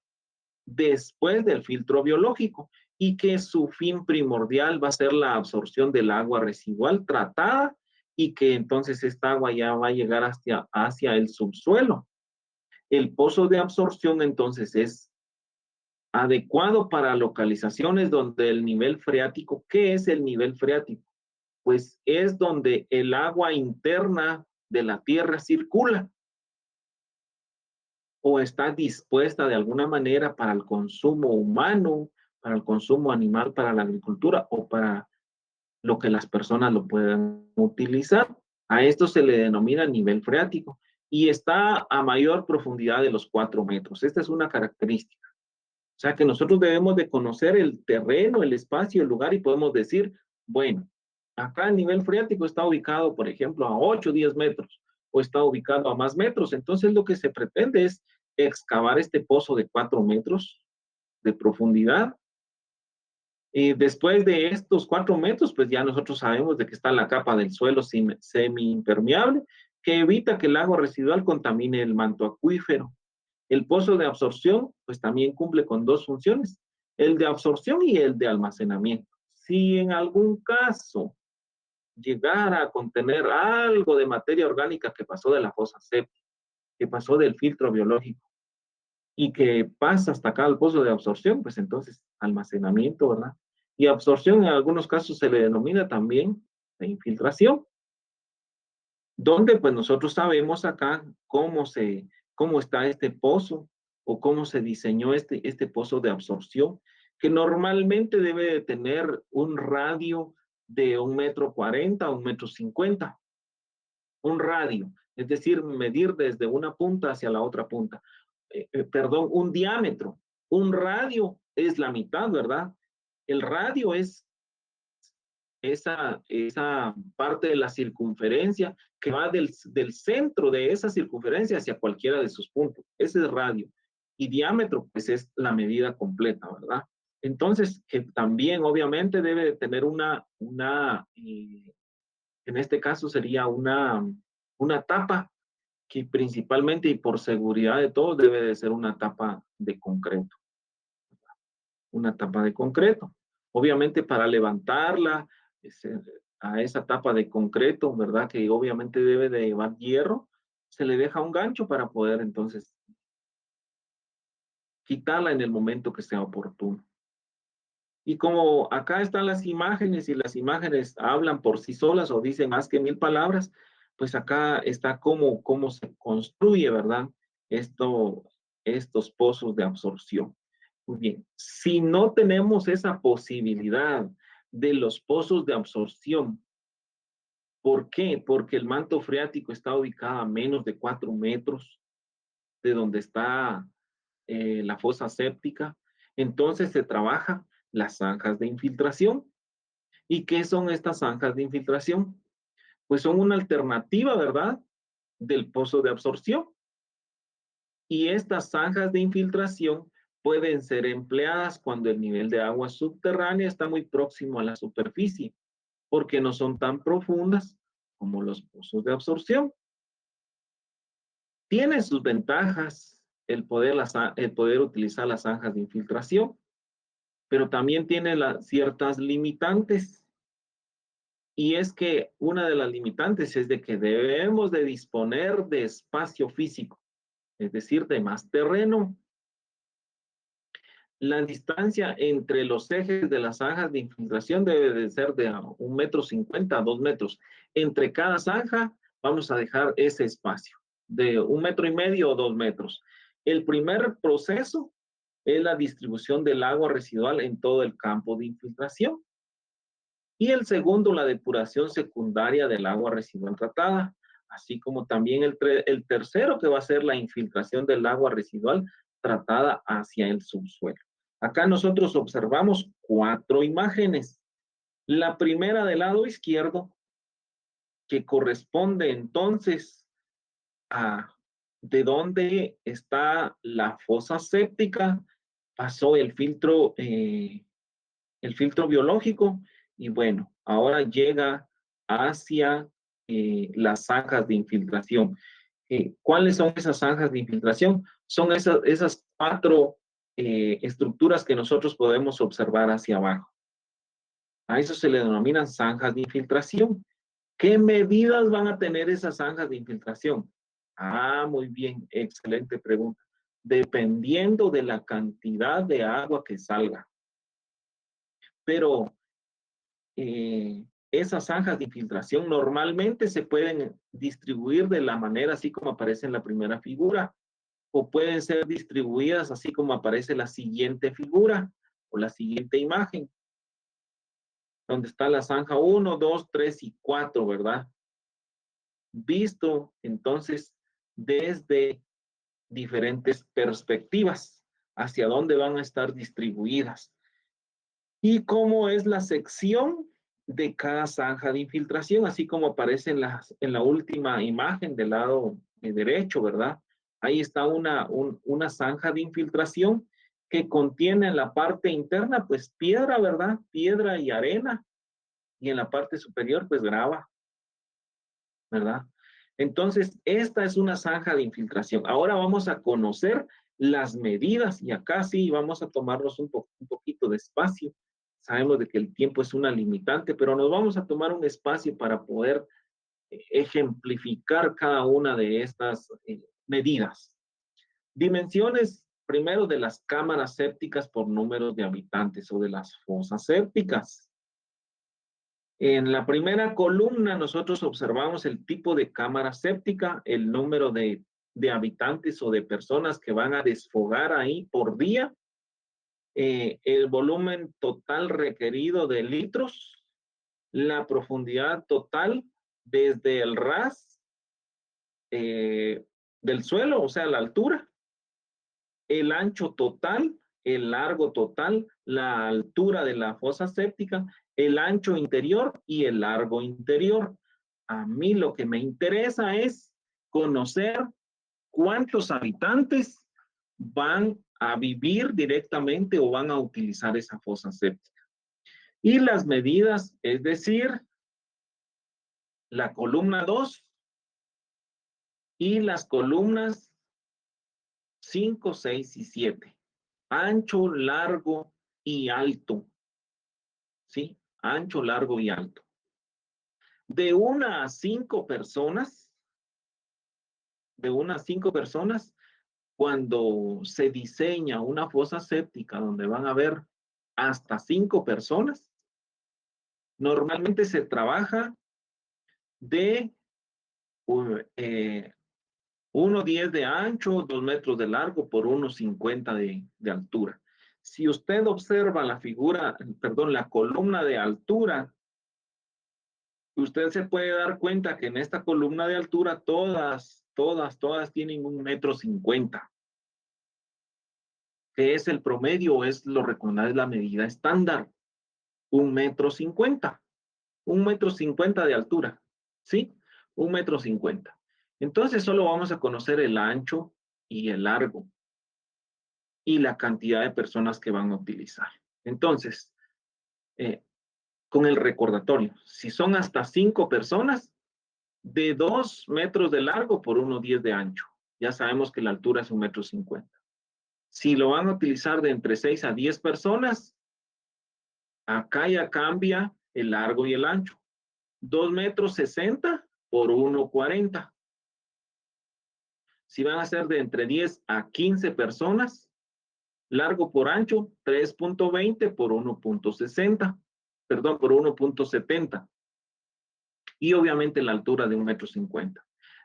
después del filtro biológico y que su fin primordial va a ser la absorción del agua residual tratada y que entonces esta agua ya va a llegar hacia el subsuelo. El pozo de absorción entonces es adecuado para localizaciones donde el nivel freático, ¿qué es el nivel freático? Pues es donde el agua interna de la tierra circula o está dispuesta de alguna manera para el consumo humano, para el consumo animal, para la agricultura o para lo que las personas lo puedan utilizar. A esto se le denomina nivel freático y está a mayor profundidad de los 4 metros. Esta es una característica. O sea que nosotros debemos de conocer el terreno, el espacio, el lugar y podemos decir, bueno, acá el nivel freático está ubicado, por ejemplo, a 8 o 10 metros o está ubicado a más metros. Entonces lo que se pretende es excavar este pozo de 4 metros de profundidad. Y después de estos 4 metros, pues ya nosotros sabemos de que está la capa del suelo semi-impermeable que evita que el agua residual contamine el manto acuífero. El pozo de absorción, pues también cumple con dos funciones, el de absorción y el de almacenamiento. Si en algún caso llegara a contener algo de materia orgánica que pasó de la fosa séptica, que pasó del filtro biológico y que pasa hasta acá al pozo de absorción, pues entonces almacenamiento, ¿verdad? Y absorción en algunos casos se le denomina también de infiltración, donde pues nosotros sabemos acá cómo está este pozo o cómo se diseñó este pozo de absorción, que normalmente debe de tener un radio de 1,40 m a 1,50 m, un radio, es decir, medir desde una punta hacia la otra punta. Perdón, un diámetro. Un radio es la mitad, ¿verdad? El radio es esa parte de la circunferencia que va del centro de esa circunferencia hacia cualquiera de sus puntos. Ese es radio. Y diámetro, pues es la medida completa, ¿verdad? Entonces, que también obviamente debe de tener en este caso sería una tapa que principalmente y por seguridad de todos debe de ser una tapa de concreto, una tapa de concreto. Obviamente para levantarla a esa tapa de concreto, ¿verdad? Que obviamente debe de llevar hierro, se le deja un gancho para poder entonces quitarla en el momento que sea oportuno. Y como acá están las imágenes y las imágenes hablan por sí solas o dicen más que 1000 palabras, pues acá está cómo se construye, ¿verdad? Esto, estos pozos de absorción. Muy bien, si no tenemos esa posibilidad de los pozos de absorción, ¿por qué? Porque el manto freático está ubicado a menos de 4 metros de donde está la fosa séptica. Entonces se trabaja las zanjas de infiltración. ¿Y qué son estas zanjas de infiltración? Pues son una alternativa, ¿verdad? Del pozo de absorción. Y estas zanjas de infiltración pueden ser empleadas cuando el nivel de agua subterránea está muy próximo a la superficie, porque no son tan profundas como los pozos de absorción. Tiene sus ventajas el poder utilizar las zanjas de infiltración, pero también tiene ciertas limitantes. Y es que una de las limitantes es de que debemos de disponer de espacio físico, es decir, de más terreno. La distancia entre los ejes de las zanjas de infiltración debe de ser de 1,50 m a 2 metros. Entre cada zanja vamos a dejar ese espacio de 1,5 m o 2 metros. El primer proceso es la distribución del agua residual en todo el campo de infiltración. Y el segundo, la depuración secundaria del agua residual tratada, así como también el tercero, que va a ser la infiltración del agua residual tratada hacia el subsuelo. Acá nosotros observamos 4 imágenes. La primera del lado izquierdo, que corresponde entonces a de dónde está la fosa séptica, pasó el filtro biológico y bueno, ahora llega hacia las zanjas de infiltración. ¿Cuáles son esas zanjas de infiltración? Son esas 4 estructuras que nosotros podemos observar hacia abajo. A eso se le denominan zanjas de infiltración. ¿Qué medidas van a tener esas zanjas de infiltración? Ah, muy bien, excelente pregunta. Dependiendo de la cantidad de agua que salga. Pero esas zanjas de infiltración normalmente se pueden distribuir de la manera así como aparece en la primera figura, o pueden ser distribuidas así como aparece la siguiente figura o la siguiente imagen, donde está la zanja 1, 2, 3 y 4, ¿verdad? Visto entonces desde diferentes perspectivas, hacia dónde van a estar distribuidas. Y cómo es la sección de cada zanja de infiltración, así como aparece en la última imagen del lado derecho, ¿verdad? Ahí está una zanja de infiltración que contiene en la parte interna, pues piedra, ¿verdad? Piedra y arena, y en la parte superior, pues grava, ¿verdad? Entonces, esta es una zanja de infiltración. Ahora vamos a conocer las medidas y acá sí vamos a tomarnos un poquito de espacio. Sabemos de que el tiempo es una limitante, pero nos vamos a tomar un espacio para poder ejemplificar cada una de estas medidas. Dimensiones, primero, de las cámaras sépticas por número de habitantes o de las fosas sépticas. En la primera columna nosotros observamos el tipo de cámara séptica, el número de habitantes o de personas que van a desfogar ahí por día, el volumen total requerido de litros, la profundidad total desde el ras del suelo, o sea, la altura, el ancho total, el largo total, la altura de la fosa séptica, el ancho interior y el largo interior. A mí lo que me interesa es conocer cuántos habitantes van a vivir directamente o van a utilizar esa fosa séptica. Y las medidas, es decir, la columna 2 Y las columnas 5, 6 y 7. Ancho, largo y alto. ¿Sí? Ancho, largo y alto. De 1 a 5 personas, cuando se diseña una fosa séptica donde van a haber hasta 5 personas, normalmente se trabaja de 1,10 de ancho, 2 metros de largo por 1,50 de altura. Si usted observa la figura, perdón, la columna de altura, usted se puede dar cuenta que en esta columna de altura todas tienen 1,50 m, que es el promedio, es lo recomendable, es la medida estándar, 1,50 m, 1,50 m de altura, ¿sí? 1,50 m. Entonces solo vamos a conocer el ancho y el largo y la cantidad de personas que van a utilizar. Entonces, con el recordatorio, si son hasta 5 personas, de 2 metros de largo por 1,10 de ancho. Ya sabemos que la altura es 1,50 m. Si lo van a utilizar de entre 6 a 10 personas, acá ya cambia el largo y el ancho. 2,60 m por 1,40 m. Si van a ser de entre 10 a 15 personas, largo por ancho, 3,20 por 1,60. Perdón, por 1,70. Y obviamente la altura de 1,50 m.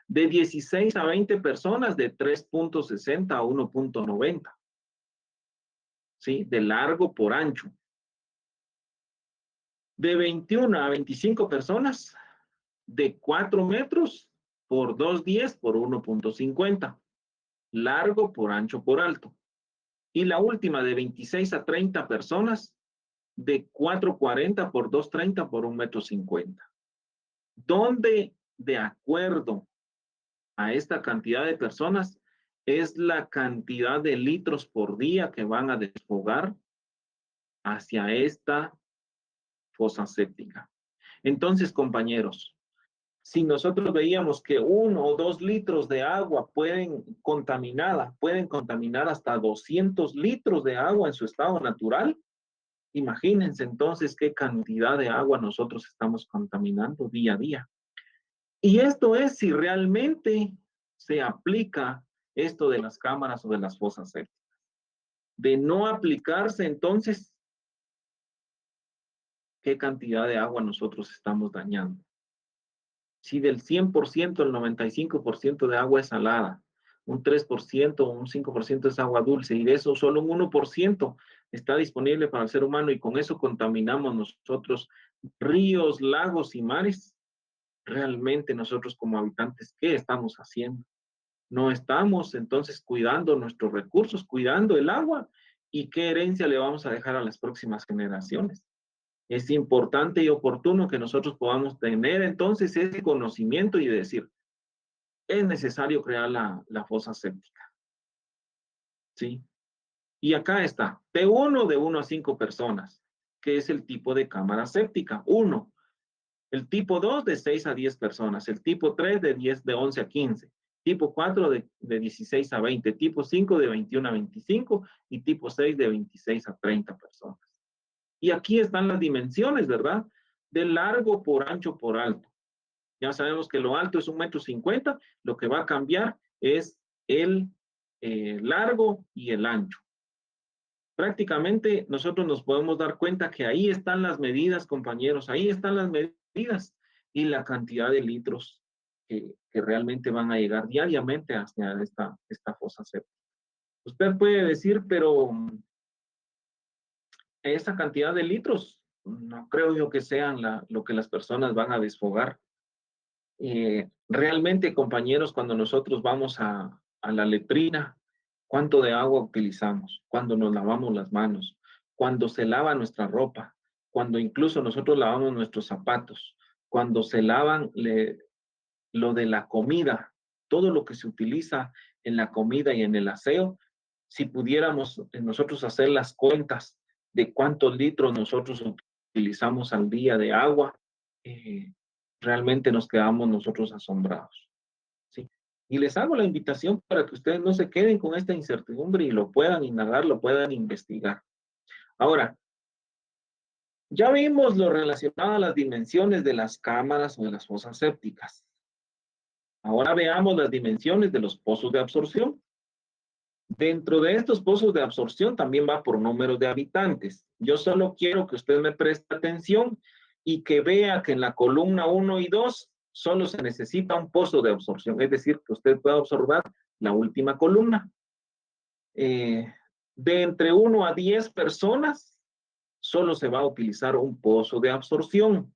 De 16 a 20 personas, de 3,60 a 1,90. ¿Sí? De largo por ancho. De 21 a 25 personas, de 4 metros por 2,10 por 1,50. Largo por ancho por alto. Y la última, de 26 a 30 personas, de 4,40 por 2,30 por 1,50 m. Donde, de acuerdo a esta cantidad de personas, es la cantidad de litros por día que van a desfogar hacia esta fosa séptica. Entonces, compañeros, si nosotros veíamos que 1 o 2 litros de agua pueden contaminar hasta 200 litros de agua en su estado natural, imagínense entonces qué cantidad de agua nosotros estamos contaminando día a día. Y esto es si realmente se aplica esto de las cámaras o de las fosas sépticas. De no aplicarse, entonces, ¿qué cantidad de agua nosotros estamos dañando? Si del 100%, el 95% de agua es salada, un 3% o un 5% es agua dulce, y de eso solo un 1% está disponible para el ser humano, y con eso contaminamos nosotros ríos, lagos y mares, realmente nosotros como habitantes, ¿qué estamos haciendo? No estamos entonces cuidando nuestros recursos, cuidando el agua, y qué herencia le vamos a dejar a las próximas generaciones. Es importante y oportuno que nosotros podamos tener entonces ese conocimiento y decir, es necesario crear la fosa séptica, ¿sí? Y acá está, de 1 a 5 personas, que es el tipo de cámara séptica, 1. El tipo 2 de 6 a 10 personas, el tipo 3 de 11 a 15, tipo 4 de 16 a 20, tipo 5 de 21 a 25 y tipo 6 de 26 a 30 personas. Y aquí están las dimensiones, ¿verdad? De largo por ancho por alto. Ya sabemos que lo alto es 1,50 m, lo que va a cambiar es el largo y el ancho. Prácticamente nosotros nos podemos dar cuenta que ahí están las medidas, compañeros, ahí están las medidas y la cantidad de litros que realmente van a llegar diariamente hacia esta fosa séptica. Usted puede decir, pero esa cantidad de litros, no creo yo que sean lo que las personas van a desfogar. Realmente, compañeros, cuando nosotros vamos a la letrina, ¿cuánto de agua utilizamos? Cuando nos lavamos las manos, cuando se lava nuestra ropa, cuando incluso nosotros lavamos nuestros zapatos, cuando se lavan lo de la comida, todo lo que se utiliza en la comida y en el aseo, si pudiéramos nosotros hacer las cuentas de cuántos litros nosotros utilizamos al día de agua, realmente nos quedamos nosotros asombrados, ¿sí? Y les hago la invitación para que ustedes no se queden con esta incertidumbre y lo puedan indagar, lo puedan investigar. Ahora, ya vimos lo relacionado a las dimensiones de las cámaras o de las fosas sépticas. Ahora veamos las dimensiones de los pozos de absorción. Dentro de estos pozos de absorción también va por número de habitantes. Yo solo quiero que usted me preste atención y que vea que en la columna 1 y 2 solo se necesita un pozo de absorción, es decir, que usted pueda observar la última columna. De entre 1 a 10 personas, solo se va a utilizar un pozo de absorción.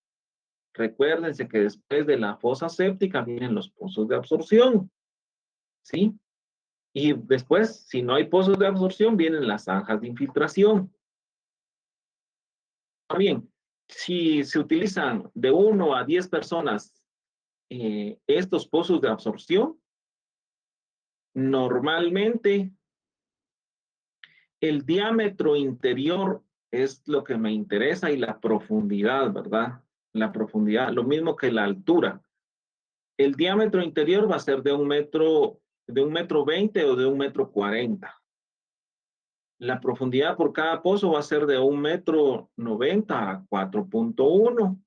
Recuérdense que después de la fosa séptica vienen los pozos de absorción, ¿sí? Y después, si no hay pozos de absorción, vienen las zanjas de infiltración. Bien, si se utilizan de 1 a 10 personas estos pozos de absorción, normalmente el diámetro interior es lo que me interesa y la profundidad, ¿verdad? La profundidad, lo mismo que la altura. El diámetro interior va a ser de 1,20 m o de 1,40 m. La profundidad por cada pozo va a ser de 1,90 m a 4,1.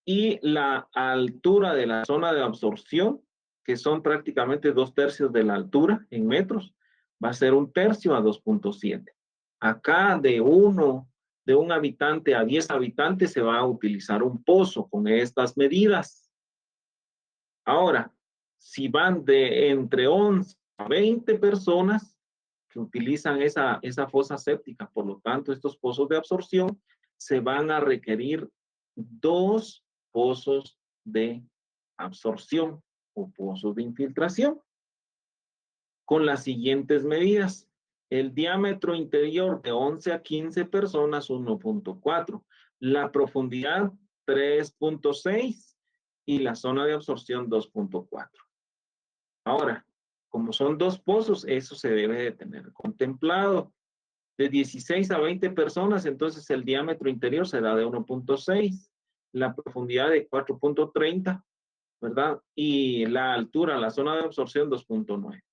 Y la altura de la zona de absorción, que son prácticamente 2/3 de la altura en metros, va a ser 1/3 a 2,7. Acá de un habitante a 10 habitantes se va a utilizar un pozo con estas medidas. Ahora, si van de entre 11 a 20 personas que utilizan esa fosa séptica, por lo tanto, estos pozos de absorción, se van a requerir 2 pozos de absorción o pozos de infiltración con las siguientes medidas. El diámetro interior de 11 a 15 personas, 1,4. La profundidad, 3,6. Y la zona de absorción, 2,4. Ahora, como son 2 pozos, eso se debe de tener contemplado. De 16 a 20 personas, entonces el diámetro interior será de 1,6. La profundidad de 4,30, ¿verdad? Y la altura, la zona de absorción, 2,9.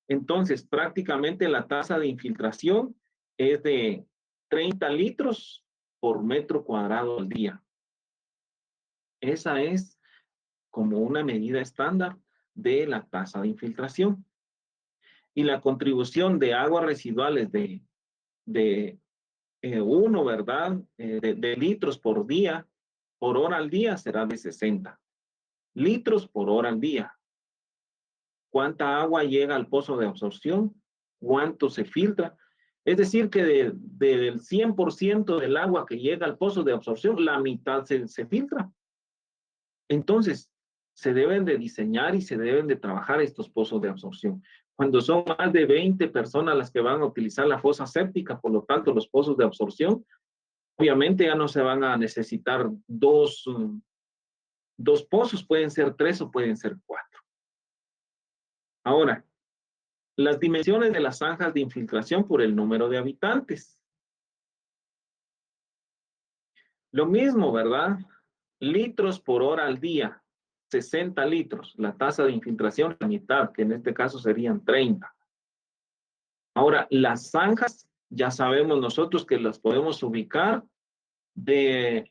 Entonces, prácticamente la tasa de infiltración es de 30 litros por metro cuadrado al día. Esa es como una medida estándar de la tasa de infiltración. Y la contribución de aguas residuales de 1, ¿verdad? De litros por día, por hora al día, será de 60 litros por hora al día. ¿Cuánta agua llega al pozo de absorción? ¿Cuánto se filtra? Es decir, que del 100% del agua que llega al pozo de absorción, la mitad se filtra. Entonces, se deben de diseñar y se deben de trabajar estos pozos de absorción. Cuando son más de 20 personas las que van a utilizar la fosa séptica, por lo tanto, los pozos de absorción, obviamente ya no se van a necesitar dos pozos, pueden ser 3 o pueden ser 4. Ahora, las dimensiones de las zanjas de infiltración por el número de habitantes. Lo mismo, ¿verdad? Litros por hora al día, 60 litros. La tasa de infiltración, la mitad, que en este caso serían 30. Ahora, las zanjas, ya sabemos nosotros que las podemos ubicar de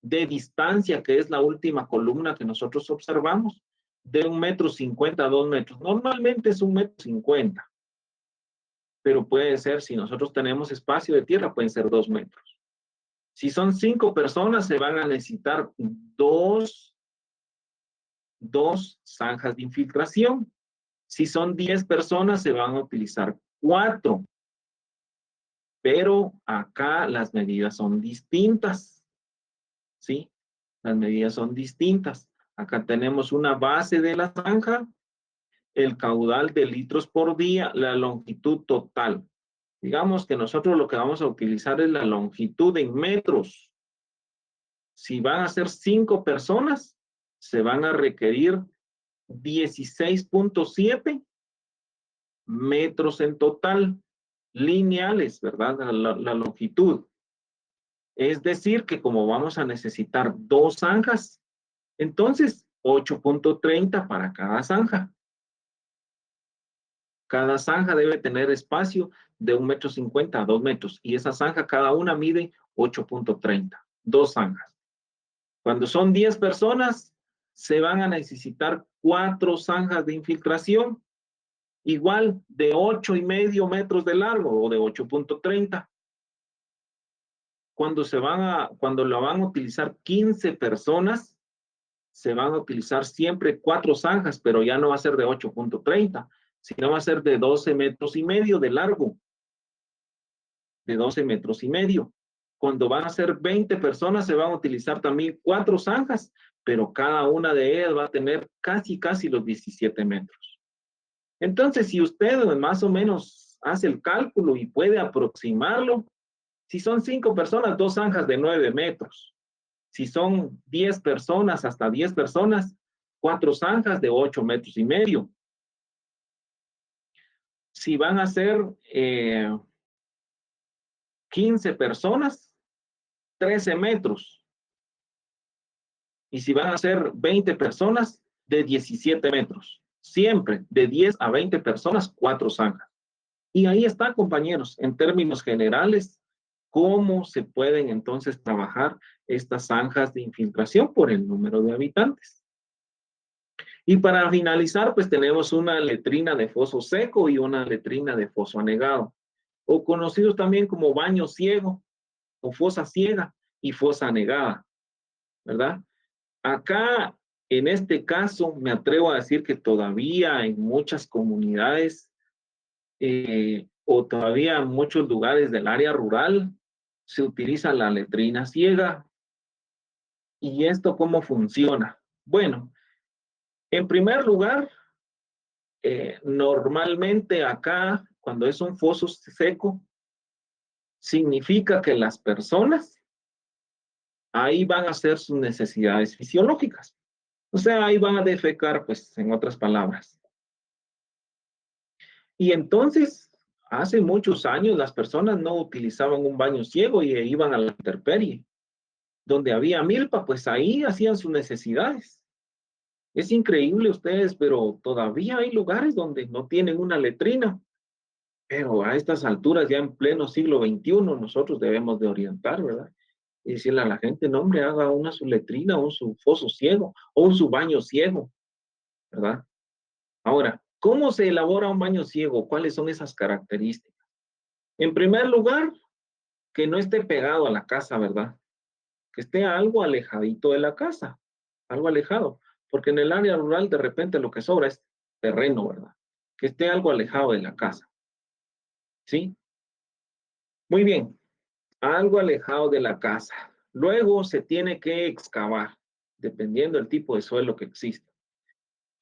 distancia, que es la última columna que nosotros observamos, de 1,50 m a 2 metros. Normalmente es 1,50 m, pero puede ser, si nosotros tenemos espacio de tierra, pueden ser 2 metros. Si son 5 personas, se van a necesitar dos zanjas de infiltración. Si son 10 personas, se van a utilizar 4. Pero acá las medidas son distintas, ¿sí? Las medidas son distintas. Acá tenemos una base de la zanja, el caudal de litros por día, la longitud total. Digamos que nosotros lo que vamos a utilizar es la longitud en metros. Si van a ser 5 personas, se van a requerir 16,7 metros en total, lineales, ¿verdad? La longitud. Es decir, que como vamos a necesitar 2 zanjas, entonces 8.30 para cada zanja. Cada zanja debe tener espacio de 1,50 m a 2 metros. Y esa zanja, cada una mide 8.30. Dos zanjas. Cuando son 10 personas, se van a necesitar 4 zanjas de infiltración, igual de 8,5 metros de largo o de 8.30. Cuando la van a utilizar 15 personas, se van a utilizar siempre 4 zanjas, pero ya no va a ser de 8.30, sino va a ser de 12 metros y medio de largo, de 12 metros y medio. Cuando van a ser 20 personas, se van a utilizar también 4 zanjas, pero cada una de ellas va a tener casi los 17 metros. Entonces, si usted más o menos hace el cálculo y puede aproximarlo, si son 5 personas, 2 zanjas de 9 metros. Si son 10 personas, hasta 10 personas, 4 zanjas de 8 metros y medio. Si van a ser 15 personas, 13 metros. Y si van a ser 20 personas, de 17 metros. Siempre de 10 a 20 personas, 4 zanjas. Y ahí está, compañeros, en términos generales, cómo se pueden entonces trabajar estas zanjas de infiltración por el número de habitantes. Y para finalizar, pues tenemos una letrina de foso seco y una letrina de foso anegado, o conocidos también como baño ciego, o fosa ciega y fosa anegada, ¿verdad? Acá, en este caso, me atrevo a decir que todavía en muchas comunidades o todavía en muchos lugares del área rural se utiliza la letrina ciega. ¿Y esto cómo funciona? Bueno, en primer lugar, normalmente acá, cuando es un foso seco, significa que las personas ahí van a hacer sus necesidades fisiológicas. O sea, ahí van a defecar, pues, en otras palabras. Y entonces, hace muchos años, las personas no utilizaban un baño ciego y iban a la intemperie. Donde había milpa, pues ahí hacían sus necesidades. Es increíble ustedes, pero todavía hay lugares donde no tienen una letrina. Pero a estas alturas, ya en pleno siglo XXI, nosotros debemos de orientar, ¿verdad? Y decirle a la gente, no, hombre, haga una su letrina, o su foso ciego, o un su baño ciego, ¿verdad? Ahora, ¿cómo se elabora un baño ciego? ¿Cuáles son esas características? En primer lugar, que no esté pegado a la casa, ¿verdad? Que esté algo alejadito de la casa, algo alejado, porque en el área rural de repente lo que sobra es terreno, ¿verdad? Que esté algo alejado de la casa, ¿sí? Muy bien, algo alejado de la casa. Luego se tiene que excavar, dependiendo del tipo de suelo que exista.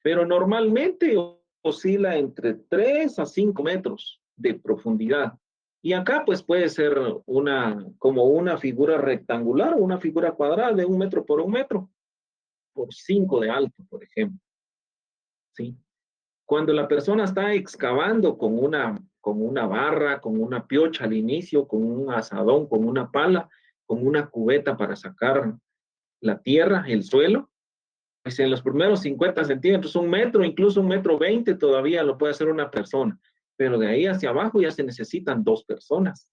Pero normalmente oscila entre 3 a 5 metros de profundidad. Y acá pues puede ser como una figura rectangular o una figura cuadrada de 1 metro por 1 metro, por 5 de alto, por ejemplo. ¿Sí? Cuando la persona está excavando con una barra, con una piocha al inicio, con un asadón, con una pala, con una cubeta para sacar la tierra, el suelo, pues en los primeros 50 centímetros, 1 metro, incluso 1,20 m todavía lo puede hacer una persona, pero de ahí hacia abajo ya se necesitan 2 personas,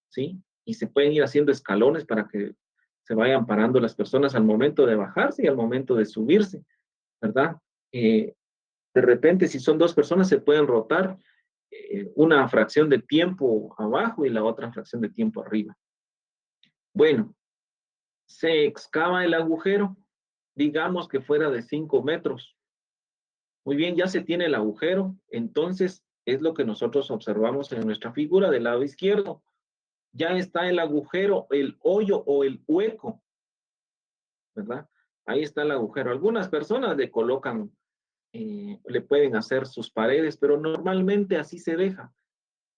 ¿sí? Y se pueden ir haciendo escalones para que se vayan parando las personas al momento de bajarse y al momento de subirse, ¿verdad? De repente, si son 2 personas, se pueden rotar una fracción de tiempo abajo y la otra fracción de tiempo arriba. Bueno, se excava el agujero, digamos que fuera de 5 metros. Muy bien, ya se tiene el agujero, entonces es lo que nosotros observamos en nuestra figura del lado izquierdo. Ya está el agujero, el hoyo o el hueco, ¿verdad? Ahí está el agujero. Algunas personas le colocan, le pueden hacer sus paredes, pero normalmente así se deja,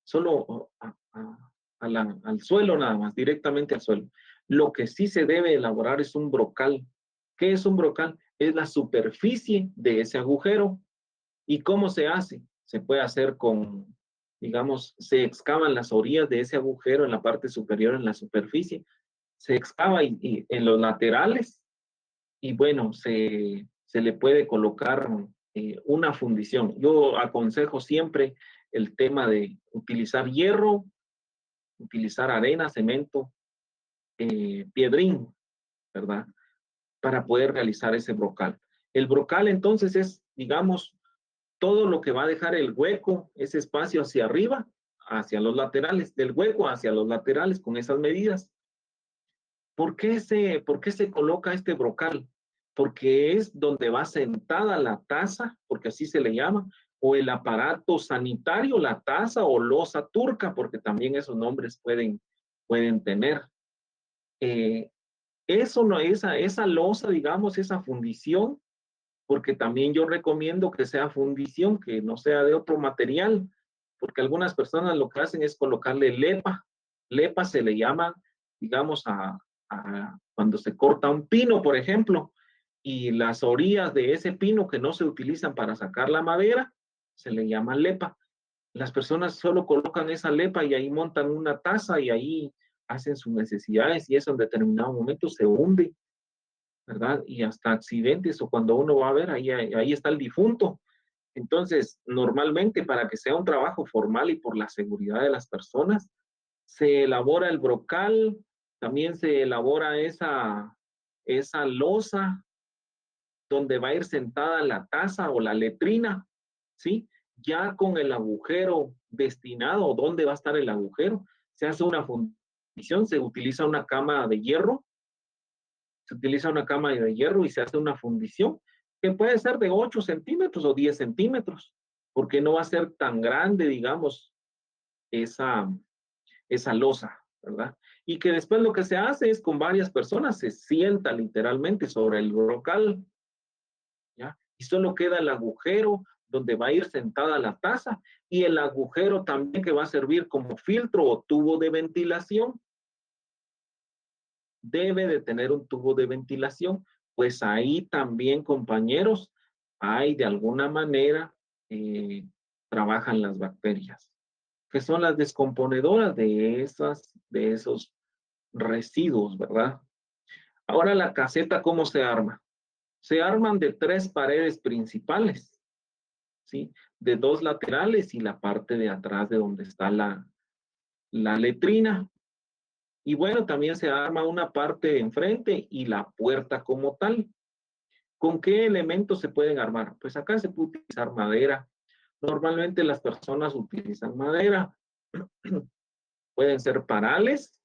solo al suelo nada más, directamente al suelo. Lo que sí se debe elaborar es un brocal. ¿Qué es un brocal? Es la superficie de ese agujero. ¿Y cómo se hace? Se puede hacer con, digamos, se excavan las orillas de ese agujero en la parte superior, en la superficie. Se excava y en los laterales y bueno, se le puede colocar una fundición. Yo aconsejo siempre el tema de utilizar hierro, utilizar arena, cemento, piedrín, ¿verdad? Para poder realizar ese brocal. El brocal entonces es, digamos, todo lo que va a dejar el hueco, ese espacio hacia arriba, hacia los laterales, del hueco hacia los laterales con esas medidas. ¿Por qué se coloca este brocal? Porque es donde va sentada la taza, porque así se le llama, o el aparato sanitario, la taza o losa turca, porque también esos nombres pueden tener. Eh, eso no, esa losa, digamos, esa fundición, porque también yo recomiendo que sea fundición, que no sea de otro material, porque algunas personas lo que hacen es colocarle lepa. Lepa se le llama, digamos, a cuando se corta un pino, por ejemplo, y las orillas de ese pino que no se utilizan para sacar la madera, se le llama lepa. Las personas solo colocan esa lepa y ahí montan una taza y ahí hacen sus necesidades y eso en determinado momento se hunde, ¿verdad? Y hasta accidentes o cuando uno va a ver, ahí está el difunto. Entonces, normalmente para que sea un trabajo formal y por la seguridad de las personas, se elabora el brocal, también se elabora esa losa donde va a ir sentada la taza o la letrina, ¿sí? Ya con el agujero destinado, dónde va a estar el agujero, se hace una fundición, se utiliza una cama de hierro, se utiliza una cama de hierro y se hace una fundición que puede ser de 8 centímetros o 10 centímetros, porque no va a ser tan grande, digamos, esa, esa losa, ¿verdad? Y que después lo que se hace es con varias personas, se sienta literalmente sobre el brocal, ¿ya? Y solo queda el agujero donde va a ir sentada la taza y el agujero también que va a servir como filtro o tubo de ventilación. Debe de tener un tubo de ventilación, pues ahí también, compañeros, hay de alguna manera, eh, trabajan las bacterias, que son las descomponedoras de esos residuos, ¿verdad? Ahora la caseta, ¿cómo se arma? Se arman de 3 paredes principales, ¿sí? De 2 laterales y la parte de atrás de donde está la letrina. Y bueno, también se arma una parte de enfrente y la puerta como tal. ¿Con qué elementos se pueden armar? Pues acá se puede utilizar madera. Normalmente las personas utilizan madera. Pueden ser parales.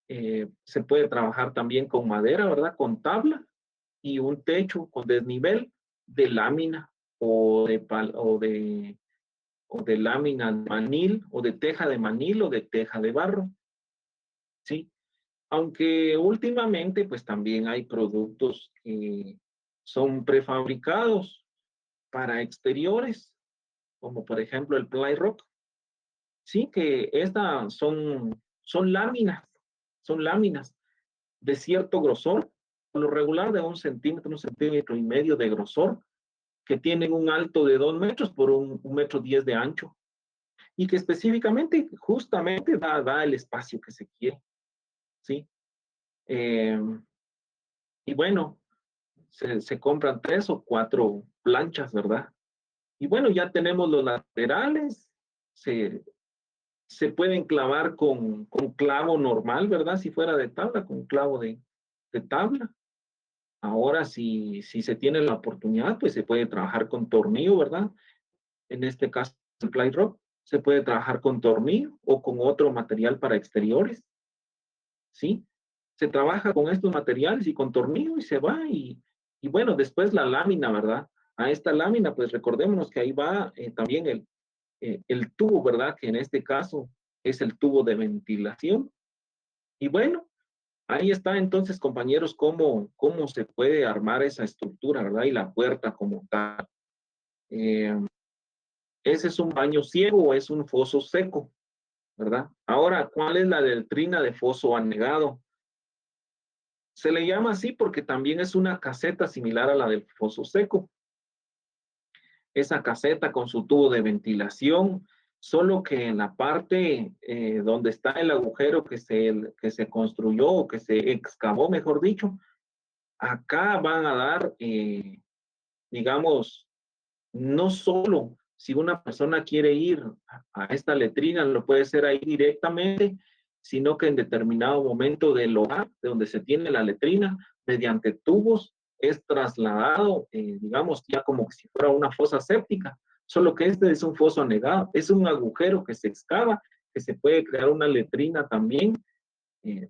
Se puede trabajar también con madera, ¿verdad? Con tabla y un techo con desnivel de lámina o de, o de lámina de manil o de teja de manil o de teja de barro, ¿sí? Aunque últimamente pues también hay productos que son prefabricados para exteriores, como por ejemplo el Plyrock, sí, que estas son láminas de cierto grosor, por lo regular de 1 centímetro y medio de grosor, que tienen un alto de 2 metros por 1,10 metro de ancho, y que específicamente, justamente da el espacio que se quiere, ¿sí? Eh, y bueno, se compran 3 o 4 planchas, ¿verdad? Y bueno, ya tenemos los laterales, se, se pueden clavar con clavo normal, ¿verdad? Si fuera de tabla, con clavo de tabla. Ahora, si se tiene la oportunidad, pues se puede trabajar con tornillo, ¿verdad? En este caso, el Ply Rock, se puede trabajar con tornillo o con otro material para exteriores, ¿sí? Se trabaja con estos materiales y con tornillo y se va y bueno, después la lámina, ¿verdad? A esta lámina, pues recordémonos que ahí va también el tubo, ¿verdad? Que en este caso es el tubo de ventilación. Y bueno, ahí está entonces, compañeros, cómo se puede armar esa estructura, ¿verdad? Y la puerta como tal. Eh, Ese es un baño ciego o es un foso seco, ¿verdad? Ahora, ¿cuál es la letrina de foso anegado? Se le llama así porque también es una caseta similar a la del foso seco. Esa caseta con su tubo de ventilación, solo que en la parte donde está el agujero que se construyó o que se excavó, mejor dicho, Acá van a dar, digamos, no solo si una persona quiere ir a esta letrina, lo puede hacer ahí directamente, sino que en determinado momento del hogar, de donde se tiene la letrina, mediante tubos, es trasladado, digamos, ya como si fuera una fosa séptica, solo que este es un foso anegado, es un agujero que se excava, que se puede crear una letrina también,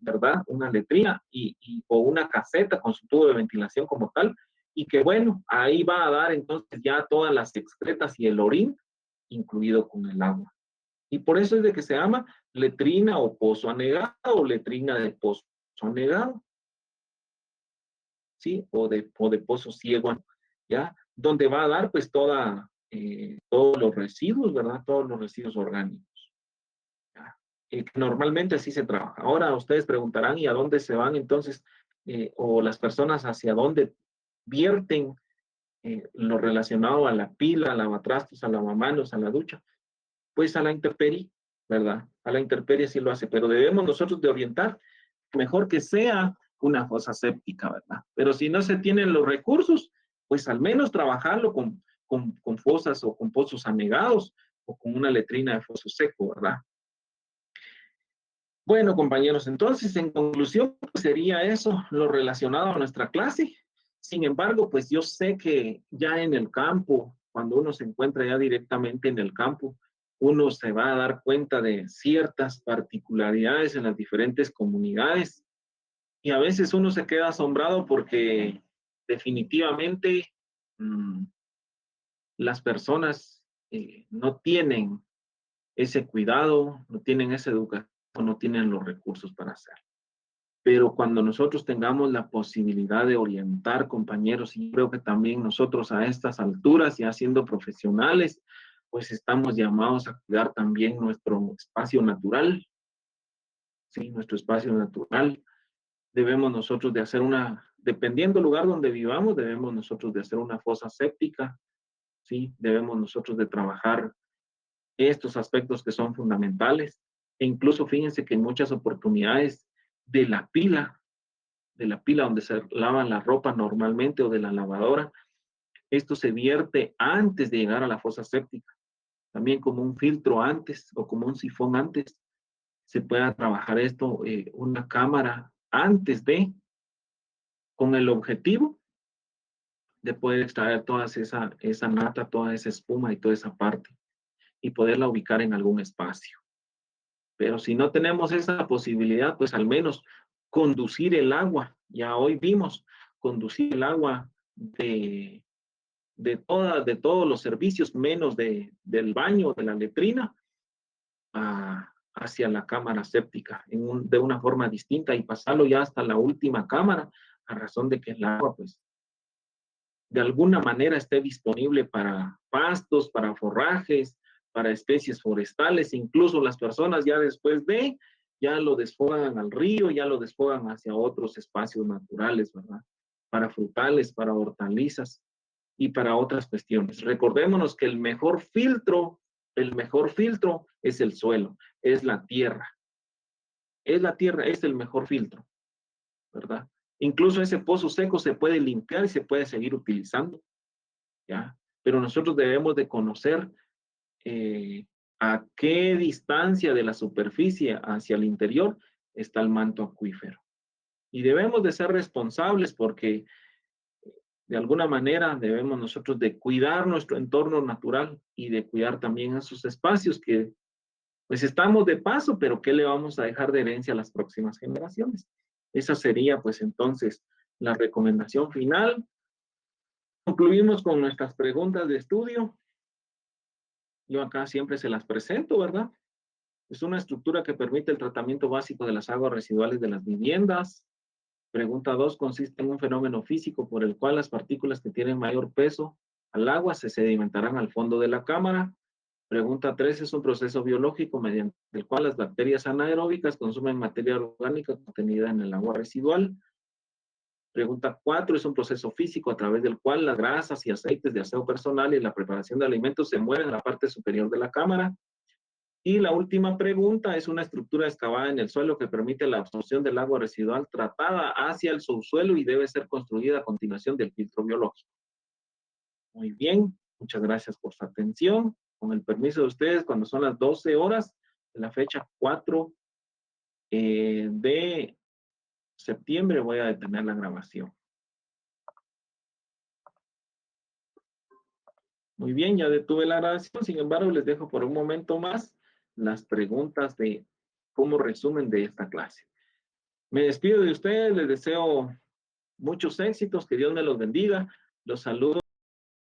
¿verdad? Una letrina o una caseta con su tubo de ventilación como tal, y que bueno, ahí va a dar entonces ya todas las excretas y el orín, incluido con el agua. Y por eso es de que se llama letrina o pozo anegado o letrina de pozo anegado, ¿sí? O de pozo ciego, ¿ya? Donde va a dar pues todos los residuos, ¿verdad? Todos los residuos orgánicos. Normalmente así se trabaja. Ahora ustedes preguntarán, ¿y a dónde se van entonces? O las personas hacia dónde vierten lo relacionado a la pila, a lavatrastos, a lavamanos, a la ducha. Pues a la intemperie, ¿verdad? A la intemperie sí lo hace, pero debemos nosotros de orientar, mejor que sea una fosa séptica, ¿verdad? Pero si no se tienen los recursos, pues al menos trabajarlo con fosas o con pozos anegados o con una letrina de foso seco, ¿verdad? Bueno, compañeros, entonces en conclusión pues, sería eso lo relacionado a nuestra clase. Sin embargo, pues yo sé que ya en el campo, cuando uno se encuentra ya directamente en el campo, uno se va a dar cuenta de ciertas particularidades en las diferentes comunidades y a veces uno se queda asombrado porque definitivamente mmm, las personas no tienen ese cuidado, no tienen esa educación, no tienen los recursos para hacerlo. Pero cuando nosotros tengamos la posibilidad de orientar compañeros, y creo que también nosotros a estas alturas, ya siendo profesionales, pues estamos llamados a cuidar también nuestro espacio natural, ¿sí? Nuestro espacio natural. Debemos nosotros de hacer dependiendo del lugar donde vivamos, debemos nosotros de hacer una fosa séptica, ¿sí? Debemos nosotros de trabajar estos aspectos que son fundamentales. E incluso fíjense que en muchas oportunidades de la pila donde se lavan la ropa normalmente o de la lavadora, esto se vierte antes de llegar a la fosa séptica. También como un filtro antes o como un sifón antes, se pueda trabajar esto, una cámara antes con el objetivo de poder extraer toda esa nata, toda esa espuma y toda esa parte y poderla ubicar en algún espacio. Pero si no tenemos esa posibilidad, pues al menos conducir el agua. Ya hoy vimos conducir el agua de todos los servicios, menos del baño, de la letrina, hacia la cámara séptica de una forma distinta y pasarlo ya hasta la última cámara, a razón de que el agua, pues, de alguna manera esté disponible para pastos, para forrajes, para especies forestales, incluso las personas ya después ya lo desfogan al río, ya lo desfogan hacia otros espacios naturales, ¿verdad? Para frutales, para hortalizas y para otras cuestiones. Recordémonos que el mejor filtro es el suelo, es la tierra. Es la tierra, es el mejor filtro, ¿verdad? Incluso ese pozo seco se puede limpiar y se puede seguir utilizando, ¿ya? Pero nosotros debemos de conocer a qué distancia de la superficie hacia el interior está el manto acuífero. Y debemos de ser responsables porque de alguna manera debemos nosotros de cuidar nuestro entorno natural y de cuidar también esos espacios que pues estamos de paso, pero ¿qué le vamos a dejar de herencia a las próximas generaciones? Esa sería pues entonces la recomendación final. Concluimos con nuestras preguntas de estudio. Yo acá siempre se las presento, ¿verdad? Es una estructura que permite el tratamiento básico de las aguas residuales de las viviendas. Pregunta 2, consiste en un fenómeno físico por el cual las partículas que tienen mayor peso al agua se sedimentarán al fondo de la cámara. Pregunta 3, es un proceso biológico mediante el cual las bacterias anaeróbicas consumen materia orgánica contenida en el agua residual. Pregunta 4, es un proceso físico a través del cual las grasas y aceites de aseo personal y la preparación de alimentos se mueven a la parte superior de la cámara. Y la última pregunta es una estructura excavada en el suelo que permite la absorción del agua residual tratada hacia el subsuelo y debe ser construida a continuación del filtro biológico. Muy bien, muchas gracias por su atención. Con el permiso de ustedes, cuando son las 12 horas de la fecha 4 de septiembre, voy a detener la grabación. Muy bien, ya detuve la grabación, sin embargo, les dejo por un momento más las preguntas de como resumen de esta clase. Me despido de ustedes, les deseo muchos éxitos, que Dios me los bendiga, los saludo.